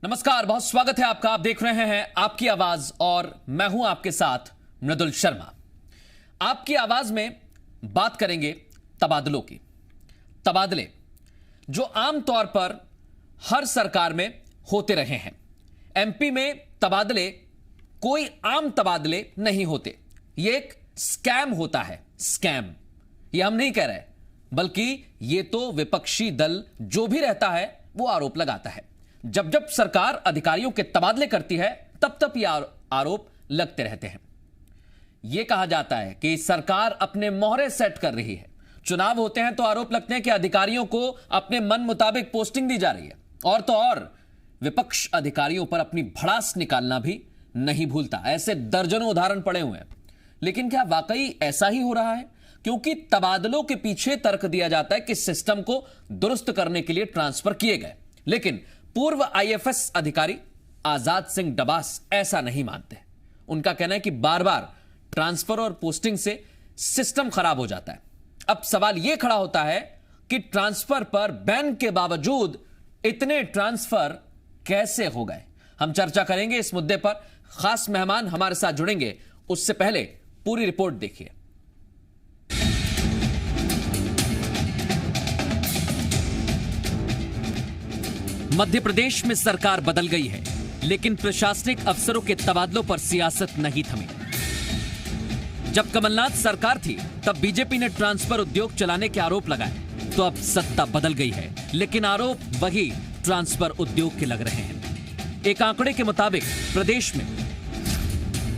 नमस्कार, बहुत स्वागत है आपका। आप देख रहे हैं आपकी आवाज और मैं हूं आपके साथ मृदुल शर्मा। आपकी आवाज में बात करेंगे तबादलों की। तबादले जो आमतौर पर हर सरकार में होते रहे हैं। एमपी में तबादले कोई आम तबादले नहीं होते, यह एक स्कैम होता है। स्कैम ये हम नहीं कह रहे, बल्कि ये तो विपक्षी दल जो भी रहता है वो आरोप लगाता है। जब जब सरकार अधिकारियों के तबादले करती है तब तब ये आरोप लगते रहते हैं। यह कहा जाता है कि सरकार अपने मोहरे सेट कर रही है। चुनाव होते हैं तो आरोप लगते हैं कि अधिकारियों को अपने मन मुताबिक पोस्टिंग दी जा रही है। और तो और विपक्ष अधिकारियों पर अपनी भड़ास निकालना भी नहीं भूलता। ऐसे दर्जनों उदाहरण पड़े हुए हैं। लेकिन क्या वाकई ऐसा ही हो रहा है? क्योंकि तबादलों के पीछे तर्क दिया जाता है कि सिस्टम को दुरुस्त करने के लिए ट्रांसफर किए गए। लेकिन पूर्व आईएफएस अधिकारी आजाद सिंह डबास ऐसा नहीं मानते। उनका कहना है कि बार बार ट्रांसफर और पोस्टिंग से सिस्टम खराब हो जाता है। अब सवाल यह खड़ा होता है कि ट्रांसफर पर बैन के बावजूद इतने ट्रांसफर कैसे हो गए। हम चर्चा करेंगे इस मुद्दे पर। खास मेहमान हमारे साथ जुड़ेंगे, उससे पहले पूरी रिपोर्ट देखिए। मध्य प्रदेश में सरकार बदल गई है, लेकिन प्रशासनिक अफसरों के तबादलों पर सियासत नहीं थमी। जब कमलनाथ सरकार थी तब बीजेपी ने ट्रांसफर उद्योग चलाने के आरोप लगाए, तो अब सत्ता बदल गई है, लेकिन आरोप वही ट्रांसफर उद्योग के लग रहे हैं। एक आंकड़े के मुताबिक प्रदेश में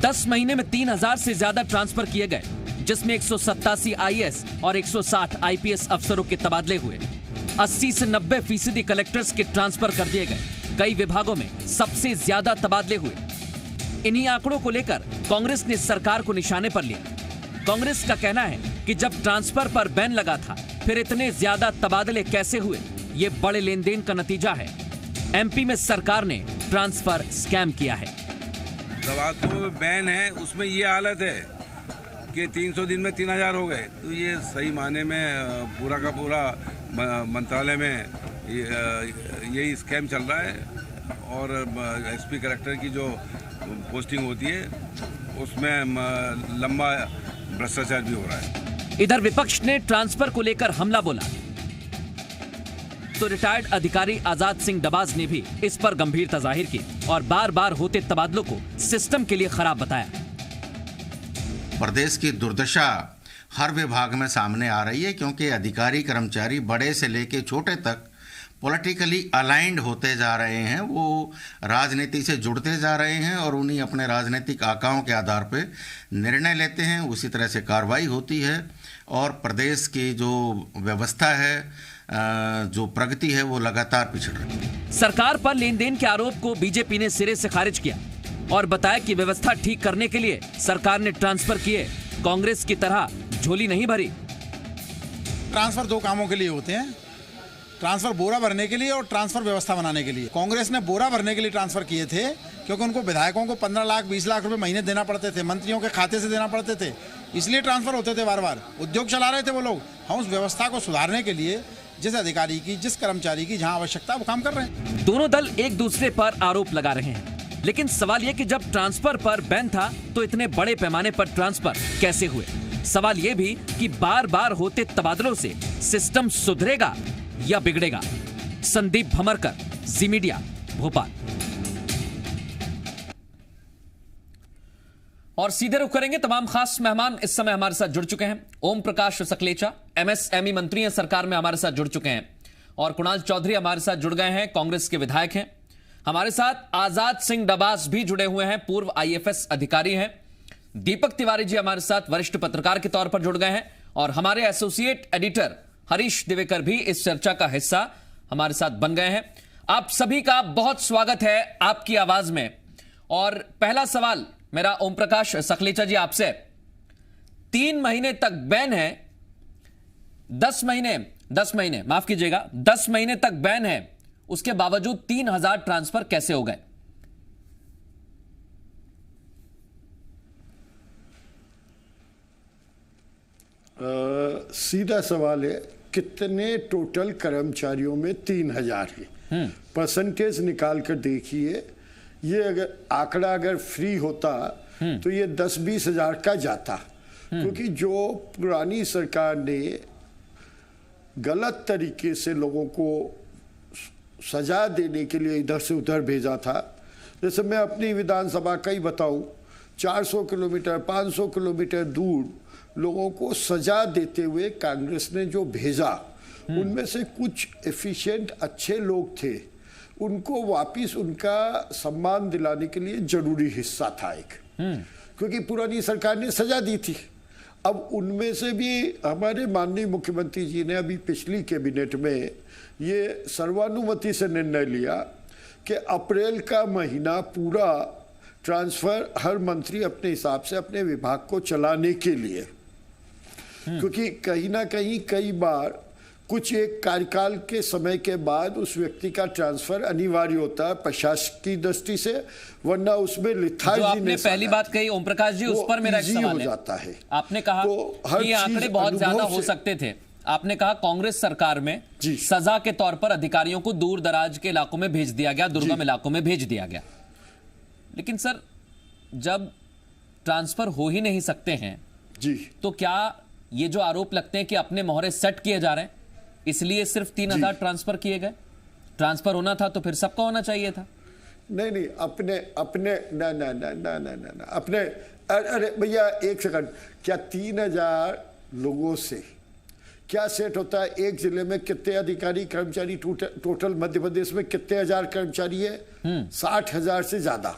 10 महीने में 3000 से ज्यादा ट्रांसफर किए गए, जिसमें 187 आईएएस और 160 आईपीएस अफसरों के तबादले हुए। 80 से 90% कलेक्टर्स के ट्रांसफर कर दिए गए। कई विभागों में सबसे ज्यादा तबादले हुए। इन्हीं आंकड़ों को लेकर कांग्रेस ने सरकार को निशाने पर लिया। कांग्रेस का कहना है कि जब ट्रांसफर पर बैन लगा था, फिर इतने ज्यादा तबादले कैसे हुए? ये बड़े लेन देन का नतीजा है। एमपी में सरकार ने ट्रांसफर स्कैम किया है। तबादलों में बैन है, उसमें ये हालत है कि 300 दिन में 3000 हो गए। तो ये सही माने में पूरा का पूरा मंत्रालय में यही स्कैम चल रहा है। और एसपी कलेक्टर की जो पोस्टिंग होती है उसमें लंबा भ्रष्टाचार भी हो रहा है। इधर विपक्ष ने ट्रांसफर को लेकर हमला बोला, तो रिटायर्ड अधिकारी आजाद सिंह डबाज ने भी इस पर गंभीरता जाहिर की और बार बार होते तबादलों को सिस्टम के लिए खराब बताया। प्रदेश की दुर्दशा हर विभाग में सामने आ रही है, क्योंकि अधिकारी कर्मचारी बड़े से लेके छोटे तक पॉलिटिकली अलाइंड होते जा रहे हैं। वो राजनीति से जुड़ते जा रहे हैं और उन्हीं अपने राजनीतिक आकाओं के आधार पर निर्णय लेते हैं। उसी तरह से कार्रवाई होती है और प्रदेश की जो व्यवस्था है, जो प्रगति है, वो लगातार पिछड़ रही है। सरकार पर लेन देन के आरोप को बीजेपी ने सिरे से खारिज किया और बताया कि व्यवस्था ठीक करने के लिए सरकार ने ट्रांसफर किए। कांग्रेस की तरह झोली नहीं भरी। ट्रांसफर दो कामों के लिए होते हैं, ट्रांसफर बोरा भरने के लिए और ट्रांसफर व्यवस्था बनाने के लिए। कांग्रेस ने बोरा भरने के लिए ट्रांसफर किए थे, क्योंकि उनको विधायकों को 15 लाख 20 लाख रुपए महीने देना पड़ते थे, मंत्रियों के खाते से देना पड़ते थे, इसलिए ट्रांसफर होते थे बार बार। उद्योग चला रहे थे वो लोग। हम उस व्यवस्था को सुधारने के लिए जिस अधिकारी की, जिस कर्मचारी की जहां आवश्यकता वो काम कर रहे हैं। दोनों दल एक दूसरे पर आरोप लगा रहे हैं, लेकिन सवाल यह कि जब ट्रांसफर पर बैन था तो इतने बड़े पैमाने पर ट्रांसफर कैसे हुए? सवाल यह भी कि बार बार होते तबादलों से सिस्टम सुधरेगा या बिगड़ेगा? संदीप भमरकर, जी मीडिया, भोपाल। और सीधे रुख करेंगे। तमाम खास मेहमान इस समय हमारे साथ जुड़ चुके हैं। ओम प्रकाश सकलेचा एमएसएमई मंत्री हैं, सरकार में हमारे साथ जुड़ चुके हैं। और कुणाल चौधरी हमारे साथ जुड़ गए हैं, कांग्रेस के विधायक हैं। हमारे साथ आजाद सिंह डबास भी जुड़े हुए हैं, पूर्व आईएफएस अधिकारी हैं। दीपक तिवारी जी हमारे साथ वरिष्ठ पत्रकार के तौर पर जुड़ गए हैं। और हमारे एसोसिएट एडिटर हरीश दिवेकर भी इस चर्चा का हिस्सा हमारे साथ बन गए हैं। आप सभी का बहुत स्वागत है आपकी आवाज में। और पहला सवाल मेरा ओम प्रकाश सकलेचा जी आपसे। 3 महीने तक बैन है, 10 महीने माफ कीजिएगा, 10 महीने तक बैन है, उसके बावजूद 3000 ट्रांसफर कैसे हो गए? सीधा सवाल है, कितने टोटल कर्मचारियों में 3000 है? परसेंटेज निकाल कर देखिए, ये अगर आंकड़ा अगर फ्री होता तो ये 10-20 हजार का जाता, क्योंकि जो पुरानी सरकार ने गलत तरीके से लोगों को सजा देने के लिए इधर से उधर भेजा था। जैसे मैं अपनी विधानसभा का ही बताऊं, 400 किलोमीटर 500 किलोमीटर दूर लोगों को सजा देते हुए कांग्रेस ने जो भेजा, उनमें से कुछ एफिशिएंट अच्छे लोग थे, उनको वापिस उनका सम्मान दिलाने के लिए जरूरी हिस्सा था एक, क्योंकि पुरानी सरकार ने सजा दी थी। अब उनमें से भी हमारे माननीय मुख्यमंत्री जी ने अभी पिछली कैबिनेट में ये सर्वानुमति से निर्णय लिया कि अप्रैल का महीना पूरा ट्रांसफर हर मंत्री अपने हिसाब से अपने विभाग को चलाने के लिए, क्योंकि कहीं ना कहीं कई बार कुछ एक कार्यकाल के समय के बाद उस व्यक्ति का ट्रांसफर अनिवार्य होता है प्रशासकीय दृष्टि से, वरना उसमें लिथार्जी जो आपने पहली बात कही ओम प्रकाश जी, उस पर मेरा एक सवाल जाता है। आपने कहा कि ये आंकड़े बहुत ज्यादा हो सकते थे। आपने कहा कांग्रेस सरकार में सजा के तौर पर अधिकारियों को दूर दराज के इलाकों में भेज दिया गया, दुर्गम इलाकों में भेज दिया गया। लेकिन सर, जब ट्रांसफर हो ही नहीं सकते हैं जी, तो क्या ये जो आरोप लगते हैं कि अपने मोहरे सेट किए जा रहे हैं, इसलिए सिर्फ 3000 ट्रांसफर किए गए? ट्रांसफर होना था तो फिर सबका होना चाहिए था। नहीं, अपने ना अपने, अरे भैया एक सेकंड, क्या 3000 लोगों से क्या सेट होता है? एक जिले में कितने अधिकारी कर्मचारी, टोटल मध्य प्रदेश में कितने हजार कर्मचारी है? 60,000 से ज्यादा।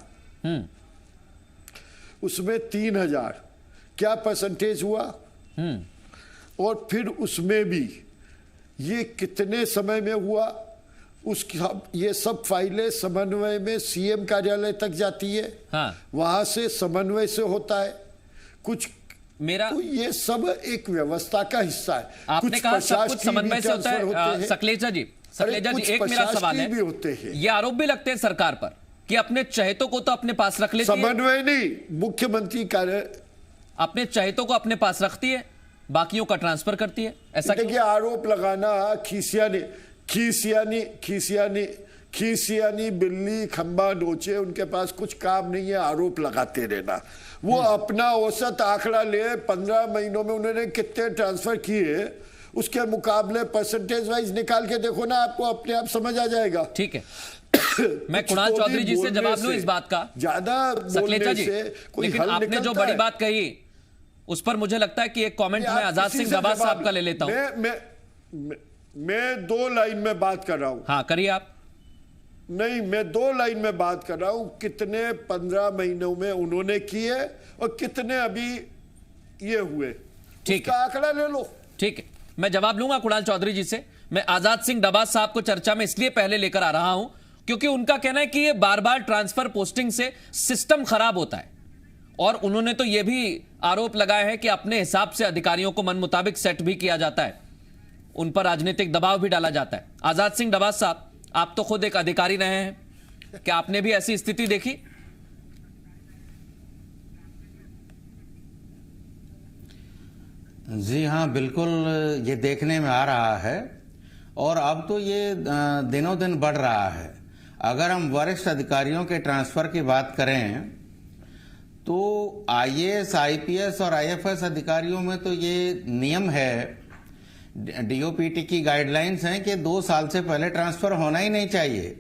उसमें 3000 क्या परसेंटेज हुआ? और फिर उसमें भी ये कितने समय में हुआ? ये सब फाइलें समन्वय में सीएम कार्यालय तक जाती है, वहां से समन्वय से होता है कुछ मेरा, तो ये सब एक व्यवस्था का हिस्सा है। आपने कहा सब कुछ समन्वय से होता है। सकलेजा जी, एक मेरा सवाल है, होते हैं। ये आरोप भी लगते हैं सरकार पर कि अपने चहेतों को तो अपने पास रख लेती है। समन्वय नहीं, मुख्यमंत्री कार्य अपने चहेतों को अपने पास रखती है, बाकियों का ट्रांसफर करती है। ऐसा देखिए, आरोप लगाना खीसियानी बिल्ली खंबा नोचे, उनके पास कुछ काम नहीं है आरोप लगाते रहना। वो अपना औसत आंकड़ा ले, 15 महीनों में उन्होंने कितने ट्रांसफर किए, उसके मुकाबले परसेंटेज वाइज निकाल के देखो ना, आपको अपने आप समझ आ जाएगा। ठीक है, मैं कुणाल चौधरी जी से जवाब लूं इस बात का। ज्यादा बोलने से कोई लेकिन हल आपने जो बड़ी बात कही उस पर मुझे लगता है कि एक कमेंट मैं आजाद सिंह दबास साहब का ले लेता हूं। मैं 2 लाइन में बात कर रहा हूं। हाँ, करिए आप। नहीं, मैं 2 लाइन में बात कर रहा हूं, कितने 15 महीनों में उन्होंने किए और कितने अभी ये हुए, ठीक है, आंकड़ा ले लो। ठीक है, मैं जवाब लूंगा कुणाल चौधरी जी से। मैं आजाद सिंह दबास साहब को चर्चा में इसलिए पहले लेकर आ रहा हूं क्योंकि उनका कहना है कि ये बार बार ट्रांसफर पोस्टिंग से सिस्टम खराब होता है, और उन्होंने तो यह भी आरोप लगाया है कि अपने हिसाब से अधिकारियों को मन मुताबिक सेट भी किया जाता है, उन पर राजनीतिक दबाव भी डाला जाता है। आजाद सिंह दबास साहब, आप तो खुद एक अधिकारी रहे हैं, क्या आपने भी ऐसी स्थिति देखी? जी हाँ, बिल्कुल ये देखने में आ रहा है, और अब तो ये दिनों दिन बढ़ रहा है। अगर हम वरिष्ठ अधिकारियों के ट्रांसफर की बात करें तो आईएएस, आईपीएस और आईएफएस अधिकारियों में तो ये नियम है, डीओपीटी की गाइडलाइंस हैं कि 2 साल से पहले ट्रांसफर होना ही नहीं चाहिए,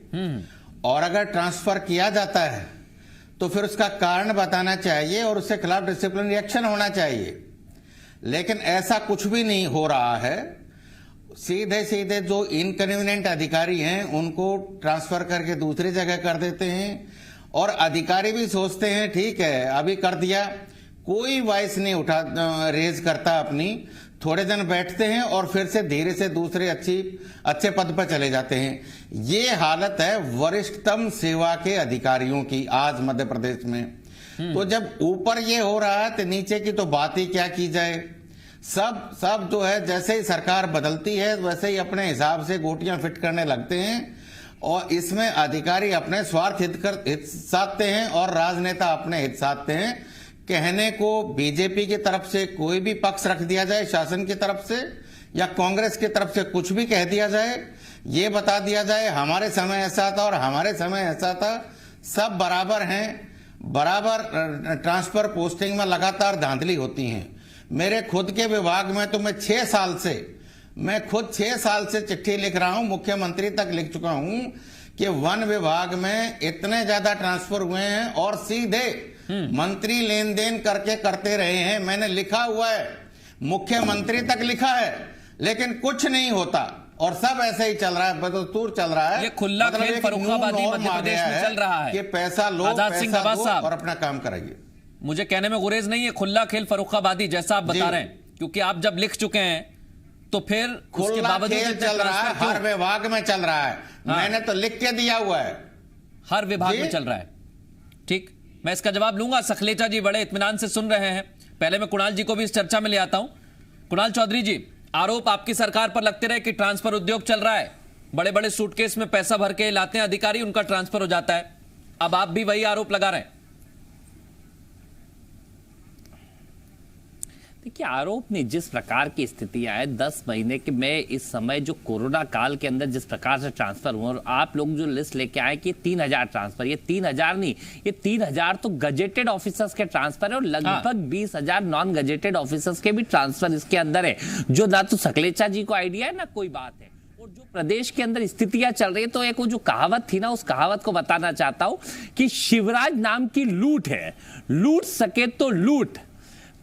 और अगर ट्रांसफर किया जाता है तो फिर उसका कारण बताना चाहिए और उसके खिलाफ डिसिप्लिनरी एक्शन होना चाहिए। लेकिन ऐसा कुछ भी नहीं हो रहा है। सीधे सीधे जो इनकन्वीनियंट अधिकारी हैं उनको ट्रांसफर करके दूसरी जगह कर देते हैं, और अधिकारी भी सोचते हैं ठीक है अभी कर दिया, कोई वॉइस नहीं उठा रेज करता अपनी, थोड़े दिन बैठते हैं और फिर से धीरे से दूसरे अच्छे पद पर चले जाते हैं। ये हालत है वरिष्ठतम सेवा के अधिकारियों की आज मध्य प्रदेश में। तो जब ऊपर ये हो रहा है तो नीचे की तो बात ही क्या की जाए। सब जो है, जैसे ही सरकार बदलती है वैसे ही अपने हिसाब से गोटियां फिट करने लगते हैं, और इसमें अधिकारी अपने स्वार्थ हित साधते हैं और राजनेता अपने हित साधते हैं। कहने को बीजेपी की तरफ से कोई भी पक्ष रख दिया जाए, शासन की तरफ से या कांग्रेस की तरफ से कुछ भी कह दिया जाए, ये बता दिया जाए हमारे समय ऐसा था और हमारे समय ऐसा था, सब बराबर हैं, बराबर ट्रांसफर पोस्टिंग में लगातार धांधली होती हैं। मेरे खुद के विभाग में तो मैं 6 साल से चिट्ठी लिख रहा हूं, मुख्यमंत्री तक लिख चुका हूं कि वन विभाग में इतने ज्यादा ट्रांसफर हुए हैं और सीधे मंत्री लेन देन करते रहे हैं। मैंने लिखा हुआ है, मुख्यमंत्री तक लिखा है, लेकिन कुछ नहीं होता और सब ऐसे ही चल रहा है, बदस्तूर चल रहा है। ये खुला खेल फर्रुखाबादी मध्य प्रदेश में चल रहा है कि पैसा लो, पैसा दो और अपना काम कराइए। मुझे कहने में गुरेज नहीं है, खुला खेल फर्रुखाबादी जैसा आप बता रहे हैं, क्योंकि आप जब लिख चुके हैं तो फिर उसके बावजूद खेल चल रहा है, हर विभाग में चल रहा है। मैंने तो लिख के दिया हुआ है, हर विभाग में चल रहा है। ठीक, मैं इसका जवाब लूंगा। सखलेचा जी बड़े इत्मीनान से सुन रहे हैं। पहले मैं कुणाल जी को भी इस चर्चा में ले आता हूं। कुणाल चौधरी जी, आरोप आपकी सरकार पर लगते रहे कि ट्रांसफर उद्योग चल रहा है, बड़े बड़े सूटकेस में पैसा भर के लाते हैं अधिकारी, उनका ट्रांसफर हो जाता है। अब आप भी वही आरोप लगा रहे हैं। देखिए, आरोप नहीं, जिस प्रकार की स्थितियां है 10 महीने के में इस समय जो कोरोना काल के अंदर जिस प्रकार से ट्रांसफर हुआ, और आप लोग जो लिस्ट लेके आए कि 3000 ट्रांसफर, ये 3000 नहीं, ये 3000 तो गजेटेड ऑफिसर्स के ट्रांसफर है और लगभग 20,000 नॉन गजेटेड ऑफिसर्स के भी ट्रांसफर इसके अंदर है, जो ना तो सखलेचा जी को आइडिया है ना कोई बात है। और जो प्रदेश के अंदर स्थितियां चल रही है, तो एक वो जो कहावत थी ना, उस कहावत को बताना चाहता हूं कि शिवराज नाम की लूट है, लूट सके तो लूट,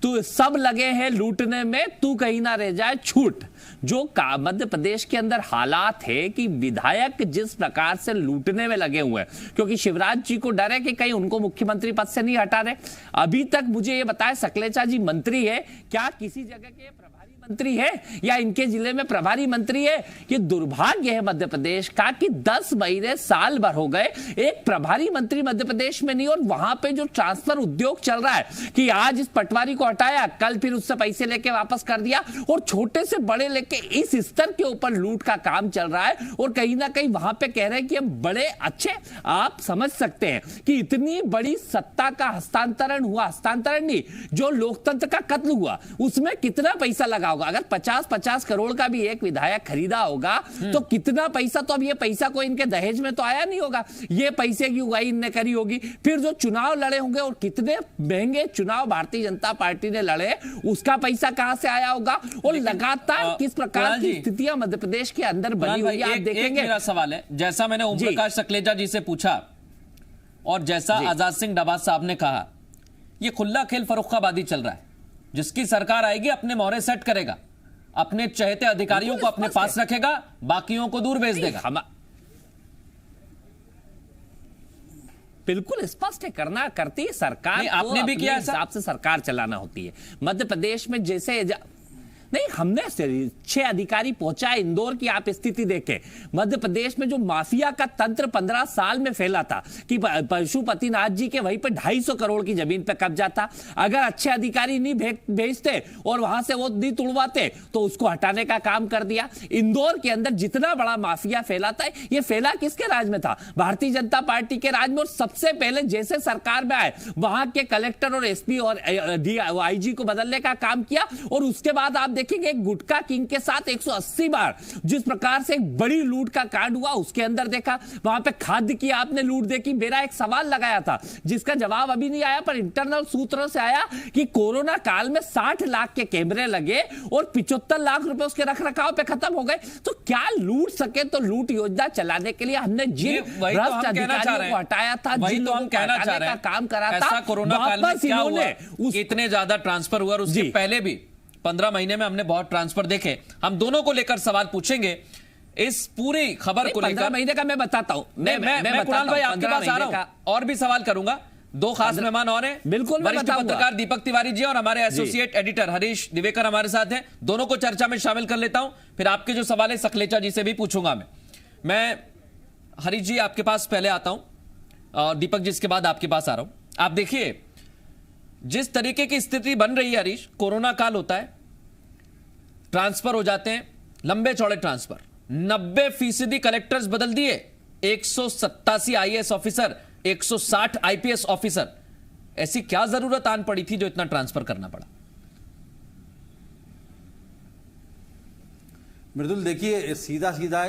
तू सब लगे हैं लूटने में, तू कहीं ना रह जाए छूट। जो मध्य प्रदेश के अंदर हालात है कि विधायक जिस प्रकार से लूटने में लगे हुए हैं, क्योंकि शिवराज जी को डर है कि कहीं उनको मुख्यमंत्री पद से नहीं हटा रहे। अभी तक मुझे ये बताए, सखलेचा जी मंत्री है, क्या किसी जगह के प्रभारी मंत्री है या इनके जिले में प्रभारी मंत्री है? ये दुर्भाग्य है मध्य प्रदेश का कि 10 महीने साल भर हो गए, एक प्रभारी मंत्री मध्य प्रदेश में नहीं। और वहां पे जो ट्रांसफर उद्योग चल रहा है कि आज इस पटवारी को हटाया, कल फिर उससे पैसे लेके वापस कर दिया, और छोटे से बड़े लेके इस स्तर के ऊपर लूट का काम चल रहा है। और कहीं ना कहीं वहां पे कह रहे हैं कि हम बड़े अच्छे, आप समझ सकते हैं कि इतनी बड़ी सत्ता का हस्तांतरण हुआ, हस्तांतरण नहीं, जो लोकतंत्र का कत्ल हुआ, उसमें कितना पैसा लगा होगा? अगर 50-50 करोड़ का भी एक विधायक खरीदा होगा तो कितना पैसा, तो अब ये पैसा कोई इनके दहेज में तो आया नहीं होगा, ये पैसे की उगाई इनने करी होगी। फिर जो चुनाव लड़े होंगे और कितने महंगे चुनाव भारतीय जनता पार्टी ने लड़े, उसका पैसा कहां से आया होगा? और लगातार किस प्रकार की स्थितियां मध्य प्रदेश के अंदर बनी हुई है आप देखेंगे। मेरा सवाल है, जैसा मैंने ओम प्रकाश सखलेचा जी से पूछा और जैसा आजाद सिंह डबास साहब ने कहा, यह खुला खेल फर्रुखाबादी चल रहा है। जिसकी सरकार आएगी अपने मोहरे सेट करेगा, अपने चहेते अधिकारियों को अपने पास रखेगा, बाकियों को दूर भेज देगा। बिल्कुल स्पष्ट है, करना करती है सरकार, आपने भी किया हिसाब से सरकार चलाना होती है। मध्य प्रदेश में जैसे नहीं, हमने 6 अधिकारी पहुंचा है इंदौर की, आप स्थिति देखें। मध्य प्रदेश में जो माफिया का तंत्र 15 साल में फैला था कि पशुपतिनाथ जी के वहीं पे 250 करोड़ की जमीन पे कब्जा था, अगर अच्छे अधिकारी नहीं भेजते और वहां से वो नहीं तुड़वाते तो उसको हटाने का काम कर दिया। इंदौर के अंदर जितना बड़ा माफिया फैला था, ये फैला किसके राज में था? भारतीय जनता पार्टी के राज में। और सबसे पहले जैसे सरकार में आए, वहां के कलेक्टर और एसपी और आईजी को बदलने का काम किया। और उसके बाद आप देखेंगे गुटखा किंग के साथ 180 बार जिस प्रकार से एक बड़ी लूट का कांड हुआ, उसके अंदर देखा वहां पे खाद्य की आपने लूट देखी। मेरा एक सवाल लगाया था जिसका जवाब अभी नहीं आया, पर इंटरनल सूत्रों से आया कि कोरोना काल में 60 लाख के कैमरे लगे और 75 लाख रुपए उसके रखरखाव पे खत्म हो गए। तो क्या लूट सके तो लूट योजना चलाने के लिए हमने जिन भ्रष्ट अधिकारियों को हटाया था, जिन लोगों को हटाने का काम करा था, कोरोना काल में क्या हुआ? इतने ज्यादा ट्रांसफर हुआ, और उसके पहले भी 15 महीने में हमने बहुत ट्रांसफर देखे। हम दोनों को लेकर सवाल पूछेंगे इस पूरी खबर को लेकर। 15 महीने का मैं बताता हूं, मैं कुणाल भाई आपके पास आ रहा हूं और भी सवाल करूंगा। 2 खास मेहमान और हैं, बिल्कुल वरिष्ठ पत्रकार दीपक तिवारी जी और हमारे एसोसिएट एडिटर हरीश दिवेकर हमारे साथ हैं। दोनों को चर्चा में शामिल कर लेता हूं, फिर आपके जो सवाल है सखलेचा जी से भी पूछूंगा। मैं हरीश जी आपके पास पहले आता हूं और दीपक जी इसके बाद आपके पास आ रहा हूं। आप देखिए जिस तरीके की स्थिति बन रही है हरीश, कोरोना काल होता है, ट्रांसफर हो जाते हैं, लंबे चौड़े ट्रांसफर, 90% कलेक्टर्स बदल दिए, 187 आईएएस ऑफिसर, 160 आईपीएस ऑफिसर। ऐसी क्या जरूरत आन पड़ी थी जो इतना ट्रांसफर करना पड़ा? मृदुल, देखिए सीधा सीधा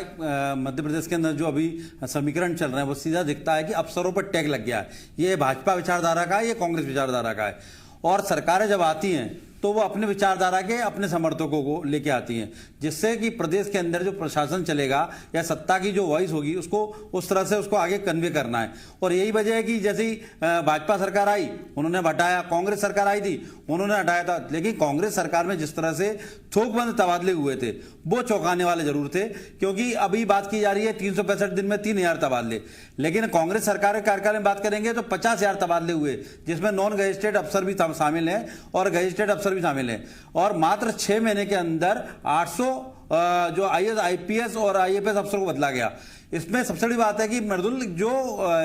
मध्य प्रदेश के अंदर जो अभी समीकरण चल रहे हैं वो सीधा दिखता है कि अफसरों पर टैग लग गया है। ये भाजपा विचारधारा का है, ये कांग्रेस विचारधारा का है। और सरकारें जब आती हैं तो वो अपने विचारधारा के अपने समर्थकों को लेके आती हैं, जिससे कि प्रदेश के अंदर जो प्रशासन चलेगा या सत्ता की जो वॉइस होगी उसको उस तरह से उसको आगे कन्वे करना है। और यही वजह है कि जैसे ही भाजपा सरकार आई उन्होंने हटाया, कांग्रेस सरकार आई थी उन्होंने हटाया था, लेकिन कांग्रेस सरकार में जिस तरह से थोकबंद तबादले हुए थे वो चौंकाने वाले जरूर थे। क्योंकि अभी बात की जा रही है 365 दिन में 3000 तबादले, लेकिन कांग्रेस सरकार के कार्यकाल में बात करेंगे तो 50,000 तबादले हुए, जिसमें नॉन गजेस्टेड अफसर भी शामिल हैं और गजेस्टेड अफसर भी शामिल हैं। और मात्र 6 महीने के अंदर 800 जो IAS IPS और IFS अफसर को बदला गया। इसमें सबसे बड़ी बात है कि मृदुल जो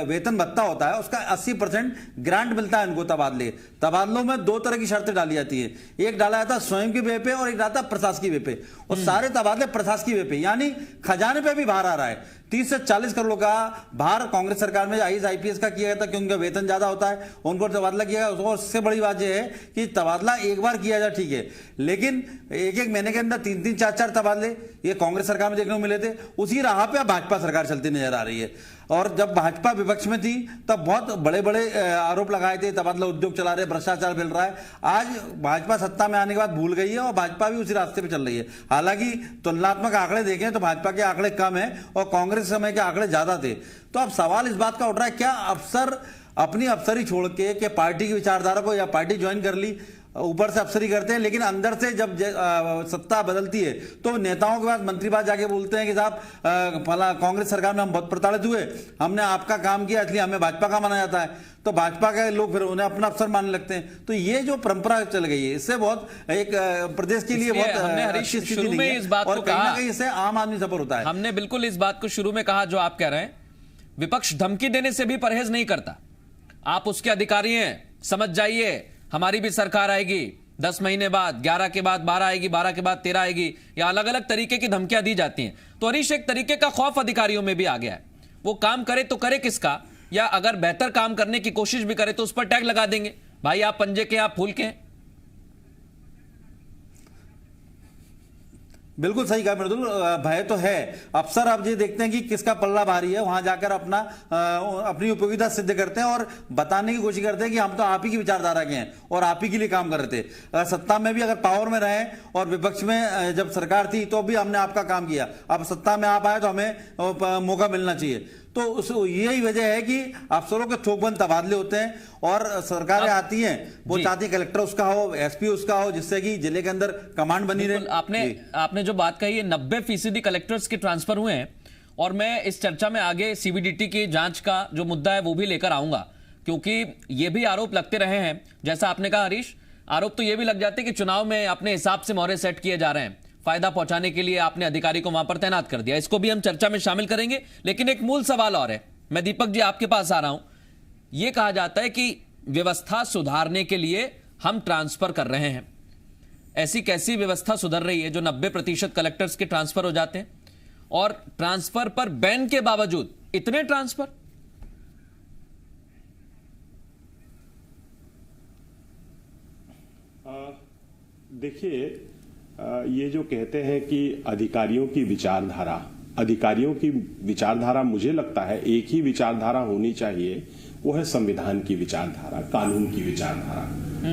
वेतन भत्ता होता है उसका 80% ग्रांट मिलता है इनको। तबादलों में 2 तरह की शर्तें डाली जाती है, एक डाला जाता है स्वयं के वे पे और एक डाला था प्रशासकीय वे पे। और सारे तबादले प्रशासकीय वे पे, यानी खजाने पे भी बाहर आ रहा है। 30 से 40 करोड़ का भार कांग्रेस सरकार में IAS IPS का किया गया था क्योंकि उनका वेतन ज्यादा होता है, उनको तबादला किया गया। और उससे बड़ी बात यह है कि तबादला एक बार किया जाए ठीक है, लेकिन एक महीने के अंदर 3-3, 4-4 तबादले ये कांग्रेस सरकार में देखने को मिले थे। उसी राह पे भाजपा सरकार चलती नजर आ रही है। और जब भाजपा विपक्ष में थी तब बहुत बड़े बड़े आरोप लगाए थे, तबादला उद्योग चला रहे, भ्रष्टाचार फैल रहा है। आज भाजपा सत्ता में आने के बाद भूल गई है और भाजपा भी उसी रास्ते पे चल रही है। हालांकि तुलनात्मक आंकड़े देखें तो भाजपा के आंकड़े कम है और कांग्रेस समय के आंकड़े ज्यादा थे। तो अब सवाल इस बात का उठ रहा है, क्या अफसर अपनी अफसरी छोड़ के पार्टी की विचारधारा को या पार्टी ज्वाइन कर ली, ऊपर से अफसरी करते हैं, लेकिन अंदर से जब सत्ता बदलती है तो नेताओं के पास मंत्री बात जाके बोलते हैं कि साहब फला कांग्रेस सरकार में हम बहुत प्रताड़ित हुए, हमने आपका काम किया इसलिए हमें भाजपा का माना जाता है। तो भाजपा के लोग फिर उन्हें अपना अफसर मानने लगते हैं। तो ये जो परंपरा चल गई है इससे बहुत एक प्रदेश के लिए बहुत अच्छी स्थिति नहीं है। और कहीं ना कहीं इससे आम आदमी सफर होता है। हमने बिल्कुल इस बात को शुरू में कहा जो आप कह रहे हैं, विपक्ष धमकी देने से भी परहेज नहीं करता। आप उसके अधिकारी हैं, समझ जाइए हमारी भी सरकार आएगी 10 महीने बाद, 11 के बाद 12 आएगी, 12 के बाद 13 आएगी, या अलग अलग तरीके की धमकियां दी जाती हैं। तो हरीश, एक तरीके का खौफ अधिकारियों में भी आ गया है। वो काम करे तो करे किसका, या अगर बेहतर काम करने की कोशिश भी करे तो उस पर टैग लगा देंगे, भाई आप पंजे के, आप फूल के हैं। बिल्कुल सही कहा मृदुल, भय तो है। अफसर अब ये देखते हैं कि किसका पल्ला भारी है, वहां जाकर अपनी उपयोगिता सिद्ध करते हैं और बताने की कोशिश करते हैं कि हम तो आप ही की विचारधारा के हैं और आप ही के लिए काम कर रहे थे। सत्ता में भी अगर पावर में रहे और विपक्ष में जब सरकार थी तो भी हमने आपका काम किया, अब सत्ता में आप आए तो हमें मौका मिलना चाहिए। तो यही वजह है कि अफसरों के थोकबंद तबादले होते हैं और सरकारें आती हैं, वो चाहती है कलेक्टर उसका हो, SP उसका हो, जिससे कि जिले के अंदर कमांड बनी रहे। आपने जो बात कही है 90% कलेक्टर्स के ट्रांसफर हुए हैं। और मैं इस चर्चा में आगे CBDT की जांच का जो मुद्दा है वो भी लेकर आऊंगा, क्योंकि ये भी आरोप लगते रहे हैं। जैसा आपने कहा हरीश, आरोप तो ये भी लग जाते हैं कि चुनाव में अपने हिसाब से मोहरे सेट किए जा रहे हैं, फायदा पहुंचाने के लिए आपने अधिकारी को वहां पर तैनात कर दिया। इसको भी हम चर्चा में शामिल करेंगे, लेकिन एक मूल सवाल और है। मैं दीपक जी आपके पास आ रहा हूं। यह कहा जाता है कि व्यवस्था सुधारने के लिए हम ट्रांसफर कर रहे हैं। ऐसी कैसी व्यवस्था सुधर रही है जो 90% कलेक्टर्स के ट्रांसफर हो जाते हैं, और ट्रांसफर पर बैन के बावजूद इतने ट्रांसफर? देखिए, ये जो कहते हैं कि अधिकारियों की विचारधारा, मुझे लगता है एक ही विचारधारा होनी चाहिए, वो है संविधान की विचारधारा, कानून की विचारधारा।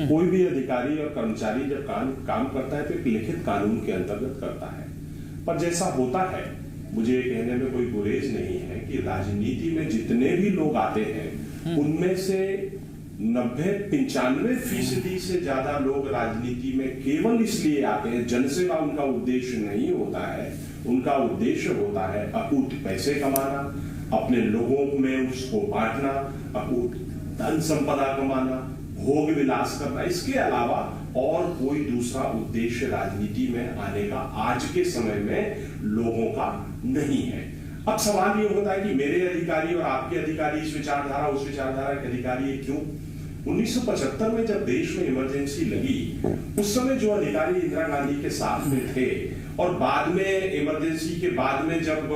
कोई भी अधिकारी और कर्मचारी जब काम करता है तो एक लिखित कानून के अंतर्गत करता है। पर जैसा होता है, मुझे कहने में कोई गुरेज नहीं है कि राजनीति में जितने भी लोग आते हैं उनमें से 90-95% से ज्यादा लोग राजनीति में केवल इसलिए आते हैं, जनसेवा उनका उद्देश्य नहीं होता है। उनका उद्देश्य होता है अकूत पैसे कमाना, अपने लोगों में उसको बांटना, अकूत धन संपदा कमाना, भोग विलास करना। इसके अलावा और कोई दूसरा उद्देश्य राजनीति में आने का आज के समय में लोगों का नहीं है। अब सवाल ये होता है कि मेरे अधिकारी और आपके अधिकारी इस विचारधारा उस विचारधारा के अधिकारी क्यों? 1975 में जब देश में इमरजेंसी लगी, उस समय जो अधिकारी इंदिरा गांधी के साथ में थे और बाद में इमरजेंसी के बाद में जब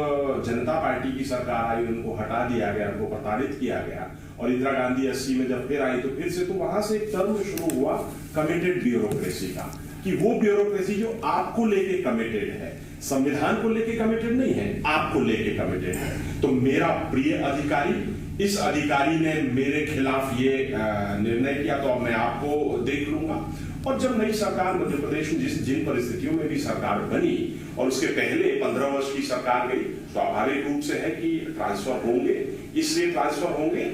जनता पार्टी की सरकार आई, उनको हटा दिया गया, उनको प्रताड़ित किया गया। और इंदिरा गांधी 80 में जब फिर आई तो फिर से तो वहां से एक टर्म शुरू हुआ कमिटेड ब्यूरोक्रेसी का, कि वो ब्यूरोक्रेसी जो आपको लेके कमिटेड है, संविधान को लेके कमिटेड नहीं है, आपको लेके कमिटेड है। तो मेरा प्रिय अधिकारी, इस अधिकारी ने मेरे खिलाफ ये निर्णय किया, तो अब मैं आपको देख लूंगा। और जब नई सरकार मध्य प्रदेश में जिन परिस्थितियों में भी सरकार बनी और उसके पहले 15 वर्ष की सरकार गई, स्वाभाविक रूप से है कि ट्रांसफर होंगे। इसलिए ट्रांसफर होंगे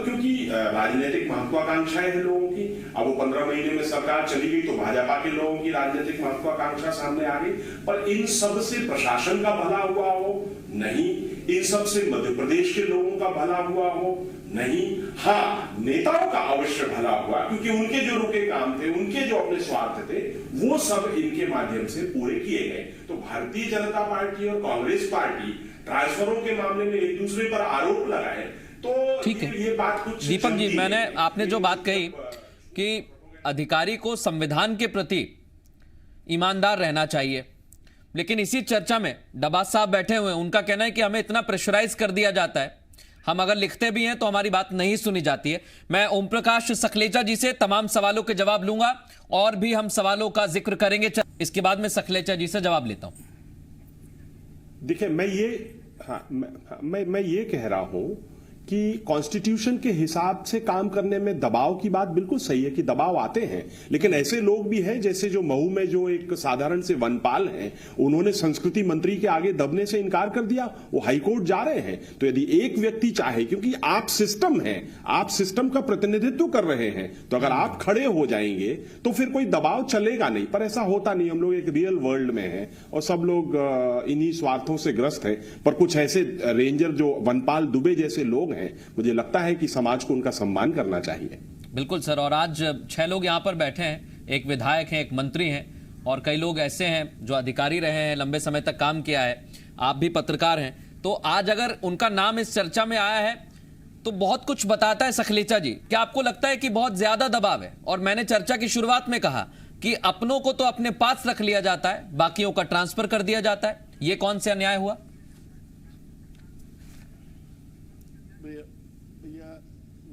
क्योंकि राजनीतिक महत्वाकांक्षाएं हैं लोगों की। अब वो 15 महीने में सरकार चली गई तो भाजपा के लोगों की राजनीतिक महत्वाकांक्षा सामने आ गई। पर इन सब से प्रशासन का भला हुआ हो नहीं, इन सब से मध्य प्रदेश के लोगों का भला हुआ हो नहीं। हाँ, नेताओं का अवश्य भला हुआ, क्योंकि उनके जो रुके काम थे, उनके जो अपने स्वार्थ थे, वो सब इनके माध्यम से पूरे किए गए। तो भारतीय जनता पार्टी और कांग्रेस पार्टी ट्रांसफरों के मामले में एक दूसरे पर आरोप लगाए तो ठीक है। ये बात कुछ दीपक जी, आपने जो बात कही कि अधिकारी को संविधान के प्रति ईमानदार रहना चाहिए, लेकिन इसी चर्चा में डबास साहब बैठे हुए हैं, उनका कहना है कि हमें इतना प्रेशराइज कर दिया जाता है, हम अगर लिखते भी हैं तो हमारी बात नहीं सुनी जाती है। मैं ओम प्रकाश सखलेचा जी से तमाम सवालों के जवाब लूंगा और भी हम सवालों का जिक्र करेंगे, इसके बाद मैं सखलेचा जी से जवाब लेता हूं। देखिए, मैं ये कह रहा हूं कि कॉन्स्टिट्यूशन के हिसाब से काम करने में दबाव की बात बिल्कुल सही है कि दबाव आते हैं, लेकिन ऐसे लोग भी हैं जैसे जो महू में जो एक साधारण से वनपाल हैं, उन्होंने संस्कृति मंत्री के आगे दबने से इनकार कर दिया, वो हाईकोर्ट जा रहे हैं। तो यदि एक व्यक्ति चाहे, क्योंकि आप सिस्टम हैं, आप सिस्टम का प्रतिनिधित्व कर रहे हैं, तो अगर आप खड़े हो जाएंगे तो फिर कोई दबाव चलेगा नहीं। पर ऐसा होता नहीं, हम लोग एक रियल वर्ल्ड में हैं और सब लोग इन्हीं स्वार्थों से ग्रस्त हैं। पर कुछ ऐसे रेंजर जो वनपाल दुबे जैसे लोग हैं, मुझे लगता है कि समाज को उनका सम्मान करना चाहिए। बिल्कुल सर, और आज 6 लोग यहां पर बैठे हैं, एक विधायक हैं, एक मंत्री हैं और कई लोग ऐसे हैं जो अधिकारी रहे हैं, लंबे समय तक काम किया है, आप भी पत्रकार हैं। तो आज अगर उनका नाम इस चर्चा में आया है तो बहुत कुछ बताता है। सखलेचा जी, क्या आपको लगता है कि बहुत ज्यादा दबाव है? और मैंने चर्चा की शुरुआत में कहा कि अपनों को तो अपने पास रख लिया जाता है, बाकियों का ट्रांसफर कर दिया जाता है, यह कौन सा अन्याय हुआ?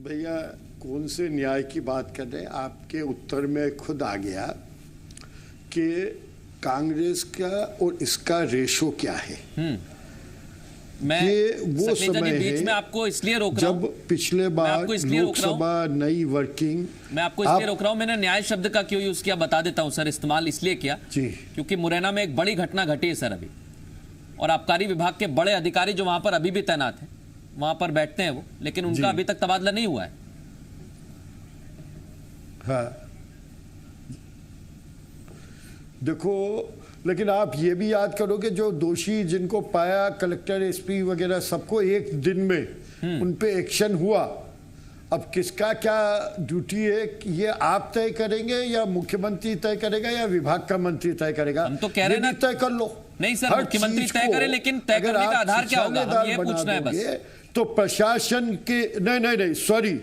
भैया कौन से न्याय की बात कर रहे हैं? आपके उत्तर में खुद आ गया कि कांग्रेस का और इसका रेशो क्या है। मैं ये वो समय है बीच में आपको इसलिए रोक रहा हूं, जब पिछले बार लोकसभा नई वर्किंग, मैं आपको इसलिए रोक रहा हूं। मैंने न्याय शब्द का क्यों यूज किया बता देता हूं सर। इस्तेमाल इसलिए किया जी क्योंकि मुरैना में एक बड़ी घटना घटी है सर अभी, और आबकारी विभाग के बड़े अधिकारी जो वहां पर अभी भी तैनात हैं, वहां पर बैठते हैं वो, लेकिन उनका अभी तक तबादला नहीं हुआ है। हाँ, देखो, लेकिन आप ये भी याद करो कि जो दोषी जिनको पाया, कलेक्टर, एसपी वगैरह, सबको एक दिन में उन पे एक्शन हुआ। अब किसका क्या ड्यूटी है ये आप तय करेंगे या मुख्यमंत्री तय करेगा या विभाग का मंत्री तय करेगा? हम तो कह रहे हैं ना, तय कर लो। नहीं सर, मुख्यमंत्री तय करे, लेकिन तय करने का आधार क्या होगा, हम ये पूछना है बस। तो प्रशासन के नहीं सॉरी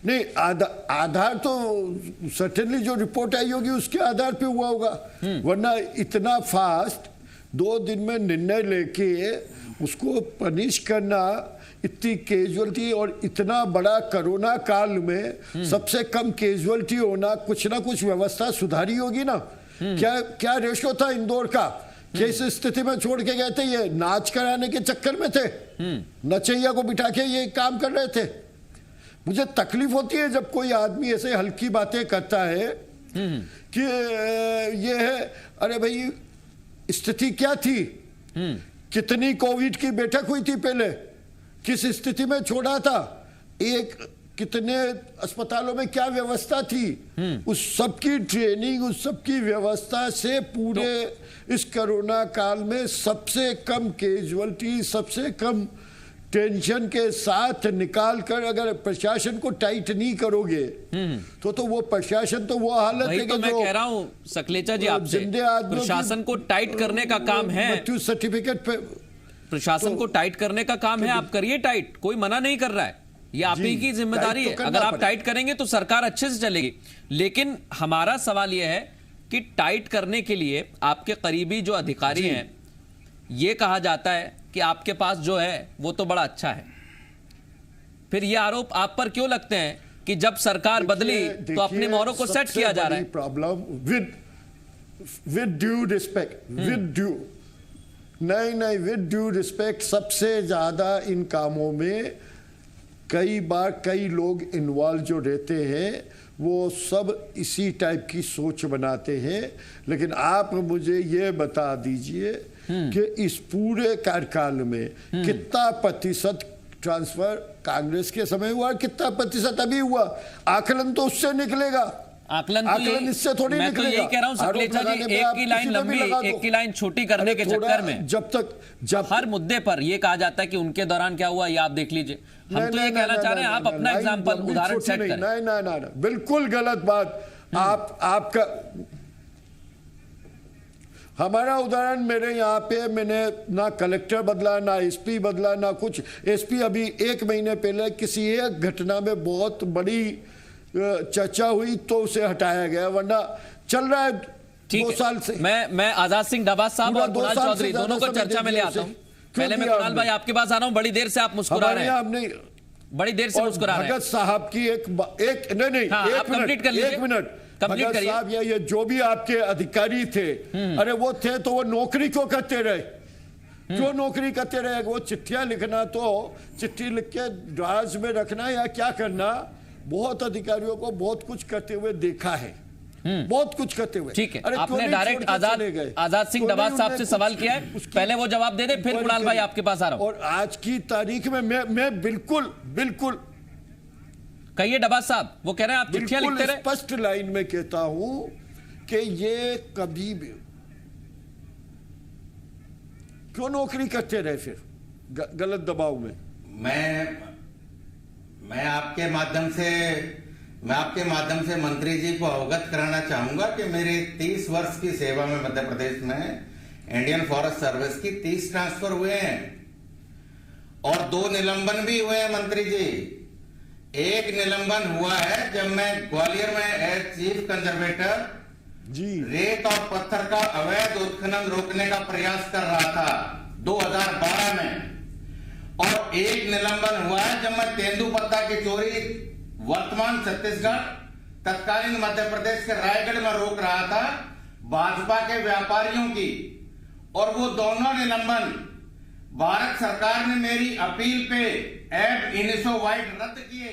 नहीं, आधार तो सर्टेनली जो रिपोर्ट आई होगी उसके आधार पे हुआ होगा, वरना इतना फास्ट 2 दिन में निर्णय लेके उसको पनिश करना, इतनी कैजुअलिटी, और इतना बड़ा कोरोना काल में सबसे कम कैजुअलिटी होना, कुछ ना कुछ व्यवस्था सुधारी होगी ना। क्या रेशो था इंदौर का? किस स्थिति में छोड़ के गए थे? ये नाच कराने के चक्कर में थे, नचैया को बिठा के ये काम कर रहे थे। मुझे तकलीफ होती है जब कोई आदमी ऐसे हल्की बातें करता है कि ये है, अरे भाई स्थिति क्या थी, कितनी कोविड की बैठक हुई थी पहले, किस स्थिति में छोड़ा था, कितने अस्पतालों में क्या व्यवस्था थी, उस सब की ट्रेनिंग, उस सब की व्यवस्था से पूरे इस कोरोना काल में सबसे कम कैजुअलिटी, सबसे कम टेंशन के साथ निकाल कर अगर प्रशासन को टाइट नहीं करोगे तो वो प्रशासन तो वो हालत है कि तो मैं कह रहा हूं सखलेचा जी आपसे, प्रशासन को टाइट करने का काम है, मृत्यु सर्टिफिकेट पे प्रशासन को टाइट करने का काम है, आप करिए टाइट, कोई मना नहीं कर रहा है, ये आप ही की जिम्मेदारी है। अगर आप टाइट करेंगे तो सरकार अच्छे से चलेगी। लेकिन हमारा सवाल यह है कि टाइट करने के लिए आपके करीबी जो अधिकारी हैं, ये कहा जाता है कि आपके पास जो है वो तो बड़ा अच्छा है, फिर ये आरोप आप पर क्यों लगते हैं कि जब सरकार बदली तो अपने मोहरों को सेट किया जा रहा है? Problem with with due respect, with due नहीं, विद ड्यू रिस्पेक्ट, सबसे ज्यादा इन कामों में कई बार कई लोग इन्वॉल्व जो रहते हैं वो सब इसी टाइप की सोच बनाते हैं। लेकिन आप मुझे ये बता दीजिए कि इस पूरे कार्यकाल में कितना प्रतिशत ट्रांसफर कांग्रेस के समय हुआ, कितना प्रतिशत अभी हुआ? आकलन तो उससे निकलेगा, आकलन इससे थोड़ी मैं निकलेगा। तो यही कह रहा हूं सकलेचा जी, एक की लाइन लंबी एक की लाइन छोटी करने के चक्कर में जब हर मुद्दे पर ये कहा जाता है कि उनके दौरान क्या हुआ ये आप देख लीजिए। हम तो ये कहना चाह रहे हैं आप अपना एग्जांपल उदाहरण सेट करें। नहीं, बिल्कुल गलत बात। आपका हमारा उदाहरण, मेरे यहाँ पे मैंने ना कलेक्टर बदला, ना एसपी बदला, ना कुछ। एसपी अभी 1 महीने पहले किसी एक घटना में बहुत बड़ी चर्चा हुई तो उसे हटाया गया, वरना चल रहा है 2 साल से। मैं आजाद सिंह डबास साहब और कुणाल चौधरी दोनों को चर्चा में ले आता हूँ। पहले मैं कुणाल भाई आपके पास आ रहा हूँ, बड़ी देर से आप मुस्कुरा रहे हैं, बड़ी देर से मुस्कुरा रहे हैं। भगत साहब की एक नहीं, आप कंप्लीट कर लीजिए, 1 मिनट। कंप्लीट करिए। साहब ये जो भी आपके अधिकारी थे, अरे वो थे तो वो नौकरी क्यों करते रहे? क्यों नौकरी करते रहे? वो चिट्ठियां लिखना, तो चिट्ठी लिख के ड्राज में रखना या क्या करना, बहुत अधिकारियों को बहुत कुछ करते हुए देखा है, बहुत कुछ करते हुए। ठीक है, आपने डायरेक्ट आजाद सिंह डबास साहब से सवाल किया है, पहले वो जवाब दे दे, फिर कुणाल भाई आपके पास आ रहा हूं। और आज की तारीख में मैं बिल्कुल कहिए डबास साहब, वो कह रहे हैं आप चिट्ठियां लिखते रहे। स्पष्ट लाइन में कहता हूं कि ये कभी भी क्यों नौकरी करते रहे फिर गलत दबाव में? मैं आपके माध्यम से मंत्री जी को अवगत कराना चाहूंगा कि मेरे 30 वर्ष की सेवा में मध्य प्रदेश में इंडियन फॉरेस्ट सर्विस की 30 ट्रांसफर हुए हैं और 2 निलंबन भी हुए हैं मंत्री जी। एक निलंबन हुआ है जब मैं ग्वालियर में एज चीफ कंजर्वेटर रेत और पत्थर का अवैध उत्खनन रोकने का प्रयास कर रहा था 2012 में, और एक निलंबन हुआ है जब मैं तेंदुपत्ता की चोरी वर्तमान छत्तीसगढ़ तत्कालीन मध्य प्रदेश के रायगढ़ में रोक रहा था भाजपा के व्यापारियों की, और वो दोनों निलंबन भारत सरकार ने मेरी अपील पे एब इनिशो वाइड रद्द किए।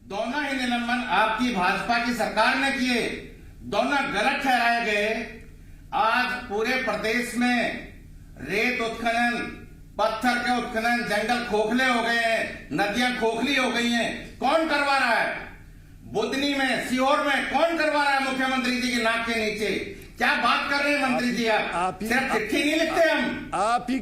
दोनों ही निलंबन आपकी भाजपा की सरकार ने किए, दोनों गलत ठहराए गए। आज पूरे प्रदेश में रेत उत्खनन, पत्थर के उत्खनन, जंगल खोखले हो गए हैं, नदियां खोखली हो गई हैं। कौन करवा रहा है? बुदनी में, सीहोर में कौन करवा रहा है? मुख्यमंत्री जी की नाक के नीचे। क्या बात कर रहे हैं मंत्री जी? आप सिर्फ चिट्ठी नहीं लिखते,